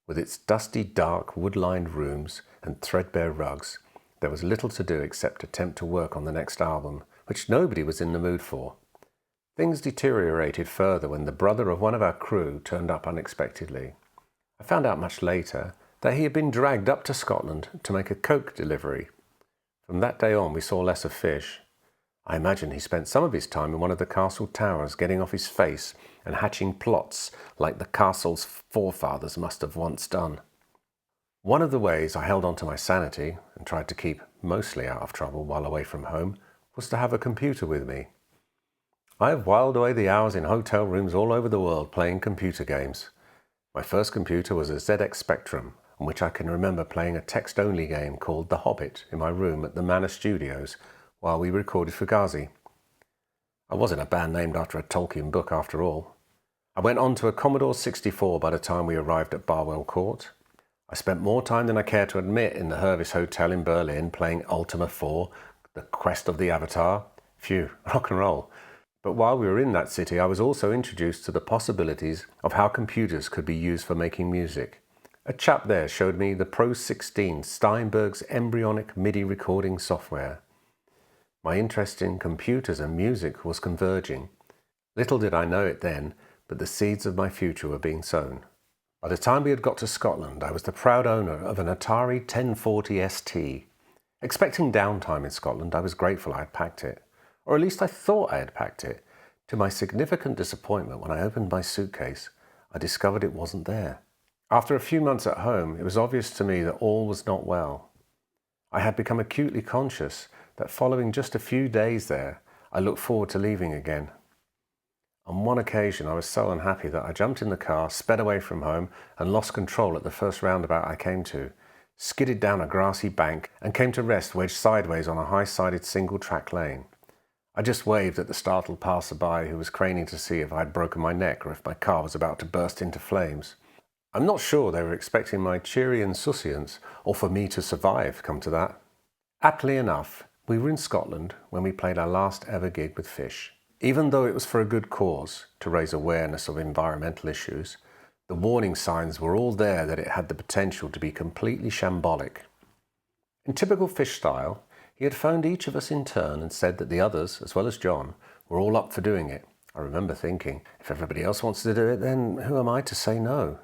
With its dusty, dark, wood-lined rooms and threadbare rugs, there was little to do except attempt to work on the next album, which nobody was in the mood for. Things deteriorated further when the brother of one of our crew turned up unexpectedly. I found out much later that he had been dragged up to Scotland to make a coke delivery. From that day on we saw less of Fish. I imagine he spent some of his time in one of the castle towers getting off his face and hatching plots like the castle's forefathers must have once done. One of the ways I held on to my sanity and tried to keep mostly out of trouble while away from home was to have a computer with me. I have whiled away the hours in hotel rooms all over the world playing computer games. My first computer was a ZX Spectrum, on which I can remember playing a text-only game called The Hobbit in my room at the Manor Studios while we recorded Fugazi. I wasn't a band named after a Tolkien book after all. I went on to a Commodore 64 by the time we arrived at Barwell Court. I spent more time than I care to admit in the Hervis Hotel in Berlin playing Ultima 4, The Quest of the Avatar. Phew, rock and roll. But while we were in that city, I was also introduced to the possibilities of how computers could be used for making music. A chap there showed me the Pro 16, Steinberg's embryonic MIDI recording software. My interest in computers and music was converging. Little did I know it then, but the seeds of my future were being sown. By the time we had got to Scotland, I was the proud owner of an Atari 1040 ST. Expecting downtime in Scotland, I was grateful I had packed it. Or at least I thought I had packed it. To my significant disappointment, when I opened my suitcase, I discovered it wasn't there. After a few months at home, it was obvious to me that all was not well. I had become acutely conscious that following just a few days there, I looked forward to leaving again. On one occasion, I was so unhappy that I jumped in the car, sped away from home, and lost control at the first roundabout I came to, skidded down a grassy bank, and came to rest wedged sideways on a high-sided single-track lane. I just waved at the startled passer-by who was craning to see if I had broken my neck or if my car was about to burst into flames. I'm not sure they were expecting my cheery insouciance or for me to survive, come to that. Aptly enough, we were in Scotland when we played our last ever gig with Fish. Even though it was for a good cause, to raise awareness of environmental issues, the warning signs were all there that it had the potential to be completely shambolic. In typical Fish style, he had phoned each of us in turn and said that the others, as well as John, were all up for doing it. I remember thinking, if everybody else wants to do it, then who am I to say no?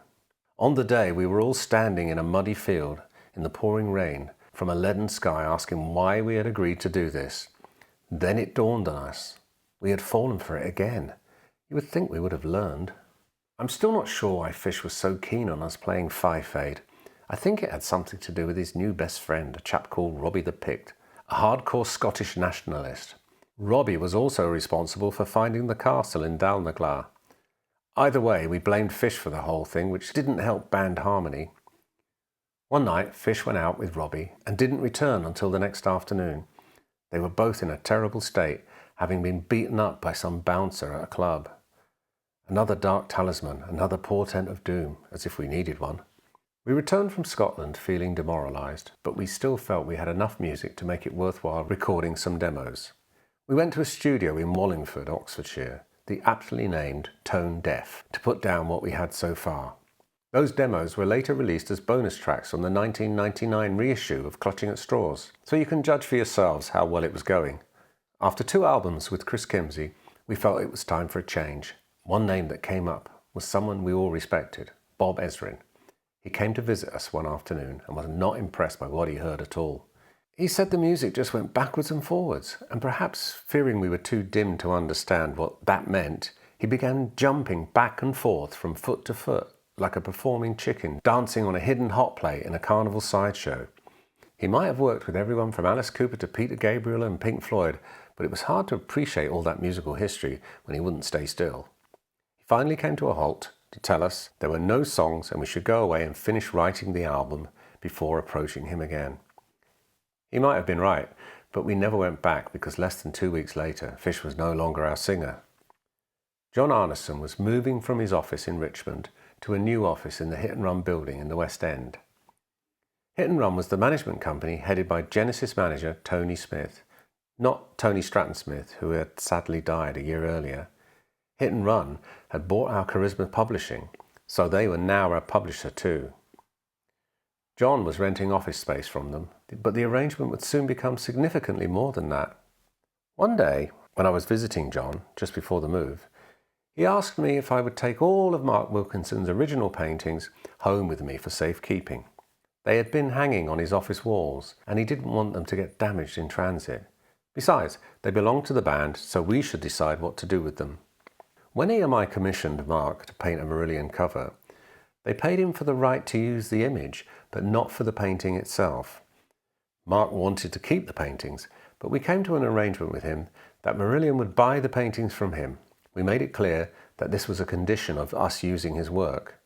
On the day, we were all standing in a muddy field in the pouring rain from a leaden sky asking why we had agreed to do this. Then it dawned on us. We had fallen for it again. You would think we would have learned. I'm still not sure why Fish was so keen on us playing Five Fade. I think it had something to do with his new best friend, a chap called Robbie the Pict, a hardcore Scottish nationalist. Robbie was also responsible for finding the castle in Dalnagar. Either way, we blamed Fish for the whole thing, which didn't help band harmony. One night, Fish went out with Robbie and didn't return until the next afternoon. They were both in a terrible state, having been beaten up by some bouncer at a club. Another dark talisman, another portent of doom, as if we needed one. We returned from Scotland feeling demoralised, but we still felt we had enough music to make it worthwhile recording some demos. We went to a studio in Wallingford, Oxfordshire, the aptly named Tone Deaf, to put down what we had so far. Those demos were later released as bonus tracks on the 1999 reissue of Clutching at Straws, so you can judge for yourselves how well it was going. After 2 albums with Chris Kimsey, we felt it was time for a change. One name that came up was someone we all respected, Bob Ezrin. He came to visit us one afternoon and was not impressed by what he heard at all. He said the music just went backwards and forwards, and perhaps fearing we were too dim to understand what that meant, he began jumping back and forth from foot to foot, like a performing chicken dancing on a hidden hot plate in a carnival sideshow. He might have worked with everyone from Alice Cooper to Peter Gabriel and Pink Floyd, but it was hard to appreciate all that musical history when he wouldn't stay still. He finally came to a halt to tell us there were no songs and we should go away and finish writing the album before approaching him again. He might have been right, but we never went back because less than 2 weeks later, Fish was no longer our singer. John Arneson was moving from his office in Richmond to a new office in the Hit and Run building in the West End. Hit and Run was the management company headed by Genesis manager Tony Smith, not Tony Stratton Smith, who had sadly died a year earlier. Hit and Run had bought our Charisma Publishing, so they were now our publisher too. John was renting office space from them, but the arrangement would soon become significantly more than that. One day, when I was visiting John, just before the move, he asked me if I would take all of Mark Wilkinson's original paintings home with me for safekeeping. They had been hanging on his office walls, and he didn't want them to get damaged in transit. Besides, they belonged to the band, so we should decide what to do with them. When EMI commissioned Mark to paint a Marillion cover, they paid him for the right to use the image, but not for the painting itself. Mark wanted to keep the paintings, but we came to an arrangement with him that Marillion would buy the paintings from him. We made it clear that this was a condition of us using his work.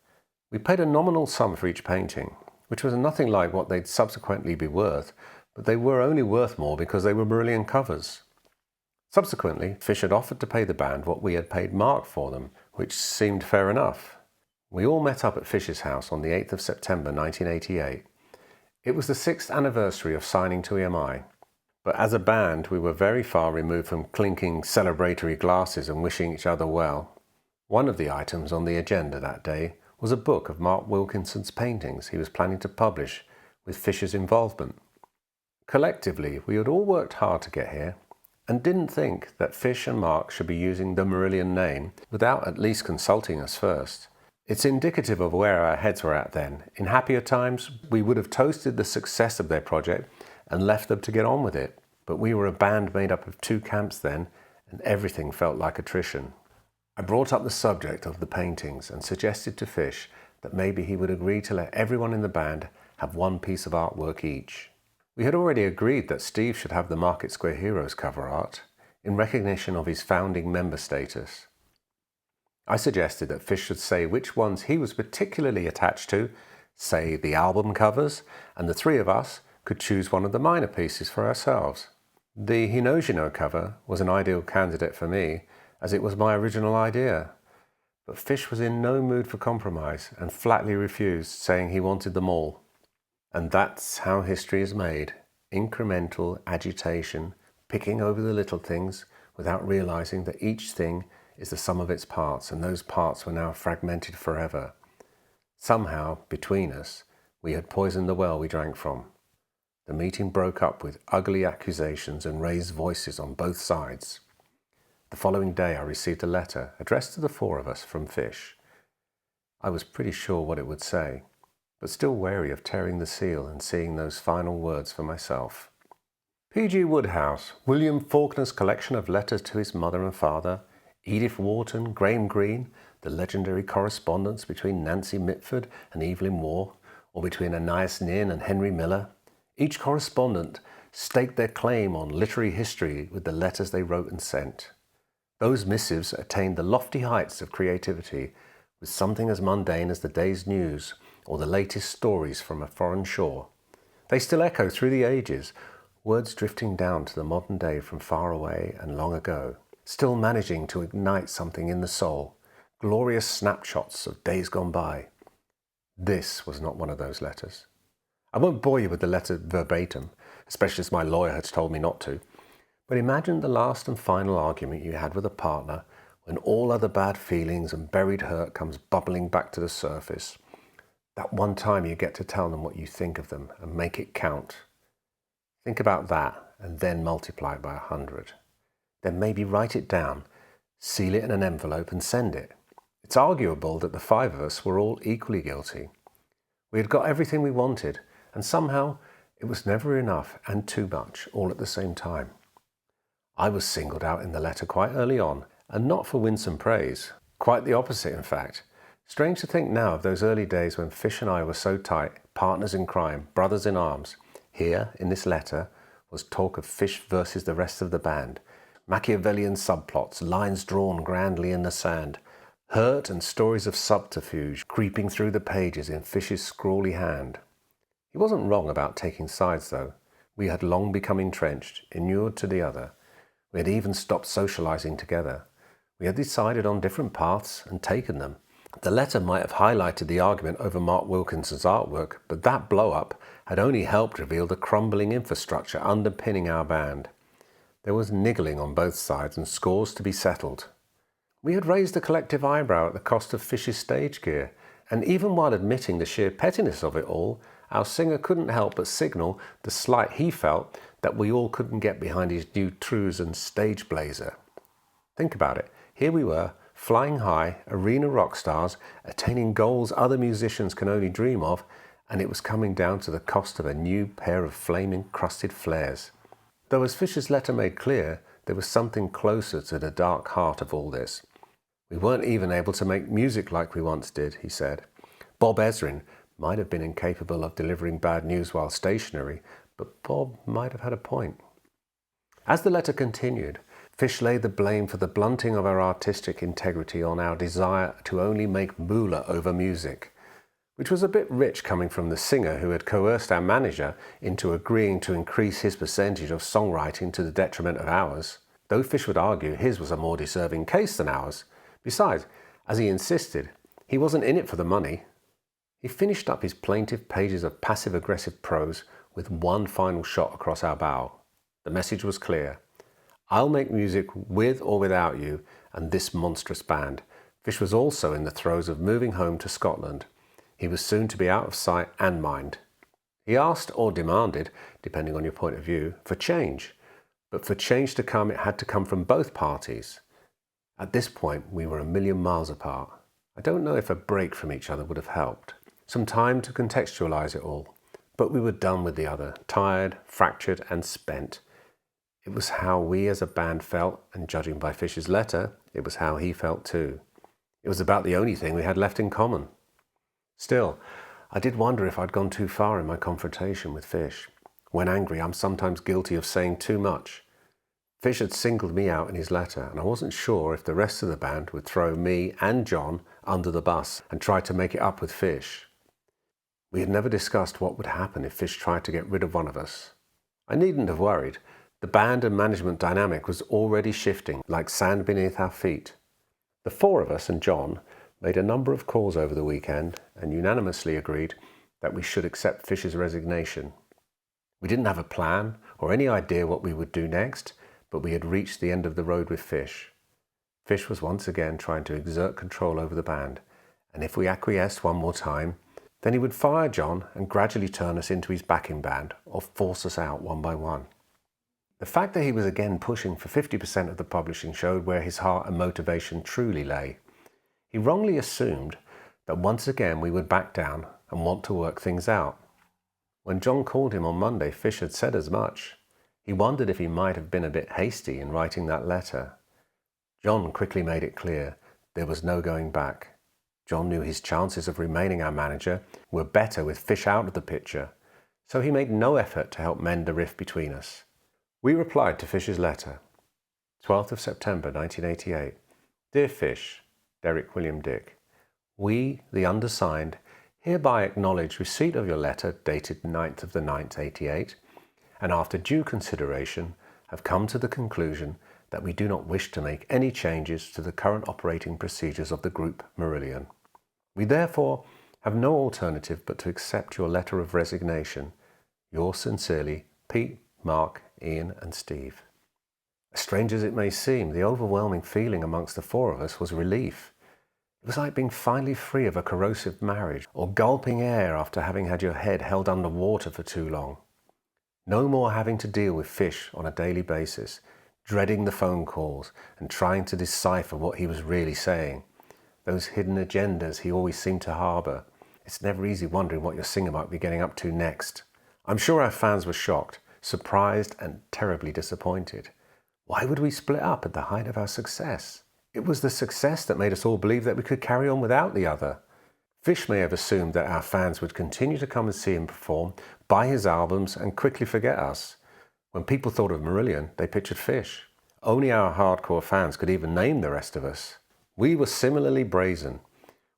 We paid a nominal sum for each painting, which was nothing like what they'd subsequently be worth, but they were only worth more because they were Marillion covers. Subsequently, Fish had offered to pay the band what we had paid Mark for them, which seemed fair enough. We all met up at Fish's house on the 8th of September 1988. It was the 6th anniversary of signing to EMI, but as a band we were very far removed from clinking celebratory glasses and wishing each other well. One of the items on the agenda that day was a book of Mark Wilkinson's paintings he was planning to publish with Fish's involvement. Collectively, we had all worked hard to get here, and didn't think that Fish and Mark should be using the Marillion name without at least consulting us first. It's indicative of where our heads were at then. In happier times, we would have toasted the success of their project and left them to get on with it. But we were a band made up of 2 camps then, and everything felt like attrition. I brought up the subject of the paintings and suggested to Fish that maybe he would agree to let everyone in the band have 1 piece of artwork each. We had already agreed that Steve should have the Market Square Heroes cover art, in recognition of his founding member status. I suggested that Fish should say which ones he was particularly attached to, say the album covers, and the 3 of us could choose one of the minor pieces for ourselves. The He Knows You Know cover was an ideal candidate for me, as it was my original idea. But Fish was in no mood for compromise and flatly refused, saying he wanted them all. And that's how history is made. Incremental agitation, picking over the little things without realizing that each thing is the sum of its parts, and those parts were now fragmented forever. Somehow, between us, we had poisoned the well we drank from. The meeting broke up with ugly accusations and raised voices on both sides. The following day I received a letter addressed to the 4 of us from Fish. I was pretty sure what it would say, but still wary of tearing the seal and seeing those final words for myself. P.G. Wodehouse, William Faulkner's collection of letters to his mother and father, Edith Wharton, Graham Greene, the legendary correspondence between Nancy Mitford and Evelyn Waugh, or between Ananias Nin and Henry Miller. Each correspondent staked their claim on literary history with the letters they wrote and sent. Those missives attained the lofty heights of creativity with something as mundane as the day's news or the latest stories from a foreign shore. They still echo through the ages, words drifting down to the modern day from far away and long ago, still managing to ignite something in the soul, glorious snapshots of days gone by. This was not one of those letters. I won't bore you with the letter verbatim, especially as my lawyer has told me not to, but imagine the last and final argument you had with a partner when all other bad feelings and buried hurt comes bubbling back to the surface. That one time you get to tell them what you think of them and make it count. Think about that and then multiply it by 100. Then maybe write it down, seal it in an envelope and send it. It's arguable that the 5 of us were all equally guilty. We had got everything we wanted, and somehow it was never enough and too much all at the same time. I was singled out in the letter quite early on, and not for winsome praise. Quite the opposite, in fact. Strange to think now of those early days when Fish and I were so tight, partners in crime, brothers in arms. Here, in this letter, was talk of Fish versus the rest of the band, Machiavellian subplots, lines drawn grandly in the sand, hurt and stories of subterfuge creeping through the pages in Fish's scrawly hand. He wasn't wrong about taking sides, though. We had long become entrenched, inured to the other. We had even stopped socializing together. We had decided on different paths and taken them. The letter might have highlighted the argument over Mark Wilkinson's artwork, but that blow-up had only helped reveal the crumbling infrastructure underpinning our band. There was niggling on both sides and scores to be settled. We had raised a collective eyebrow at the cost of Fish's stage gear, and even while admitting the sheer pettiness of it all, our singer couldn't help but signal the slight he felt that we all couldn't get behind his new trews and stage blazer. Think about it. Here we were, flying high, arena rock stars, attaining goals other musicians can only dream of, and it was coming down to the cost of a new pair of flame-encrusted flares. Though, as Fisher's letter made clear, there was something closer to the dark heart of all this. We weren't even able to make music like we once did, he said. Bob Ezrin might have been incapable of delivering bad news while stationary, but Bob might have had a point. As the letter continued, Fish laid the blame for the blunting of our artistic integrity on our desire to only make moolah over music, which was a bit rich coming from the singer who had coerced our manager into agreeing to increase his percentage of songwriting to the detriment of ours, though Fish would argue his was a more deserving case than ours. Besides, as he insisted, he wasn't in it for the money. He finished up his plaintive pages of passive-aggressive prose with one final shot across our bow. The message was clear. I'll make music with or without you and this monstrous band. Fish was also in the throes of moving home to Scotland. He was soon to be out of sight and mind. He asked or demanded, depending on your point of view, for change. But for change to come, it had to come from both parties. At this point, we were 1,000,000 miles apart. I don't know if a break from each other would have helped. Some time to contextualize it all. But we were done with the other, tired, fractured and spent. It was how we as a band felt, and judging by Fish's letter, it was how he felt too. It was about the only thing we had left in common. Still, I did wonder if I'd gone too far in my confrontation with Fish. When angry, I'm sometimes guilty of saying too much. Fish had singled me out in his letter, and I wasn't sure if the rest of the band would throw me and John under the bus and try to make it up with Fish. We had never discussed what would happen if Fish tried to get rid of one of us. I needn't have worried. The band and management dynamic was already shifting, like sand beneath our feet. The 4 of us and John made a number of calls over the weekend and unanimously agreed that we should accept Fish's resignation. We didn't have a plan or any idea what we would do next, but we had reached the end of the road with Fish. Fish was once again trying to exert control over the band, and if we acquiesced one more time, then he would fire John and gradually turn us into his backing band or force us out one by one. The fact that he was again pushing for 50% of the publishing showed where his heart and motivation truly lay. He wrongly assumed that once again we would back down and want to work things out. When John called him on Monday, Fish had said as much. He wondered if he might have been a bit hasty in writing that letter. John quickly made it clear there was no going back. John knew his chances of remaining our manager were better with Fish out of the picture, so he made no effort to help mend the rift between us. We replied to Fish's letter. 12th of September 1988. Dear Fish, Derek William Dick, we, the undersigned, hereby acknowledge receipt of your letter dated 9th of the 9th, 88, and after due consideration have come to the conclusion that we do not wish to make any changes to the current operating procedures of the group Marillion. We therefore have no alternative but to accept your letter of resignation. Yours sincerely, Pete, Mark, Ian and Steve. As strange as it may seem, the overwhelming feeling amongst the four of us was relief. It was like being finally free of a corrosive marriage or gulping air after having had your head held under water for too long. No more having to deal with Fish on a daily basis, dreading the phone calls and trying to decipher what he was really saying. Those hidden agendas he always seemed to harbour. It's never easy wondering what your singer might be getting up to next. I'm sure our fans were shocked, surprised and terribly disappointed. Why would we split up at the height of our success? It was the success that made us all believe that we could carry on without the other. Fish may have assumed that our fans would continue to come and see him perform, buy his albums and quickly forget us. When people thought of Marillion, they pictured Fish. Only our hardcore fans could even name the rest of us. We were similarly brazen.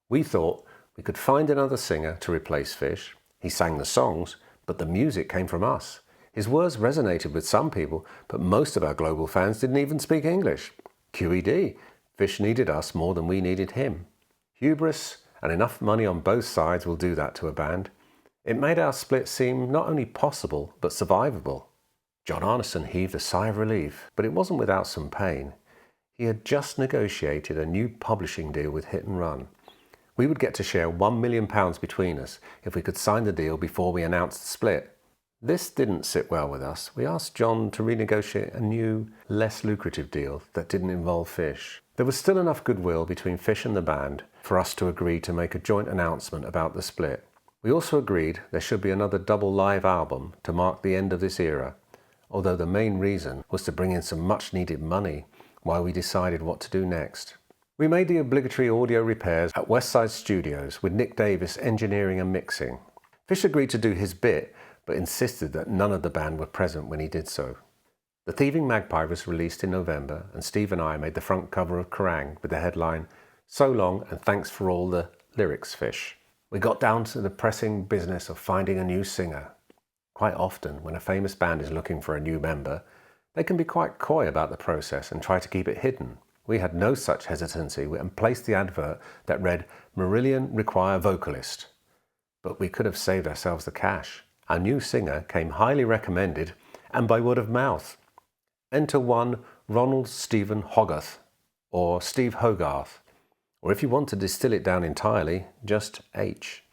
We thought we could find another singer to replace Fish. He sang the songs, but the music came from us. His words resonated with some people, but most of our global fans didn't even speak English. QED, Fish needed us more than we needed him. Hubris and enough money on both sides will do that to a band. It made our split seem not only possible, but survivable. John Arneson heaved a sigh of relief, but it wasn't without some pain. He had just negotiated a new publishing deal with Hit and Run. We would get to share £1 million between us if we could sign the deal before we announced the split. This didn't sit well with us. We asked John to renegotiate a new, less lucrative deal that didn't involve Fish. There was still enough goodwill between Fish and the band for us to agree to make a joint announcement about the split. We also agreed there should be another double live album to mark the end of this era, although the main reason was to bring in some much needed money while we decided what to do next. We made the obligatory audio repairs at Westside Studios with Nick Davis engineering and mixing. Fish agreed to do his bit, but insisted that none of the band were present when he did so. The Thieving Magpie was released in November, and Steve and I made the front cover of Kerrang with the headline, "So long and thanks for all the lyrics, Fish." We got down to the pressing business of finding a new singer. Quite often, when a famous band is looking for a new member, they can be quite coy about the process and try to keep it hidden. We had no such hesitancy and placed the advert that read, "Marillion require vocalist." But we could have saved ourselves the cash. Our new singer came highly recommended and by word of mouth. Enter one Ronald Stephen Hogarth, or Steve Hogarth, or if you want to distill it down entirely, just H.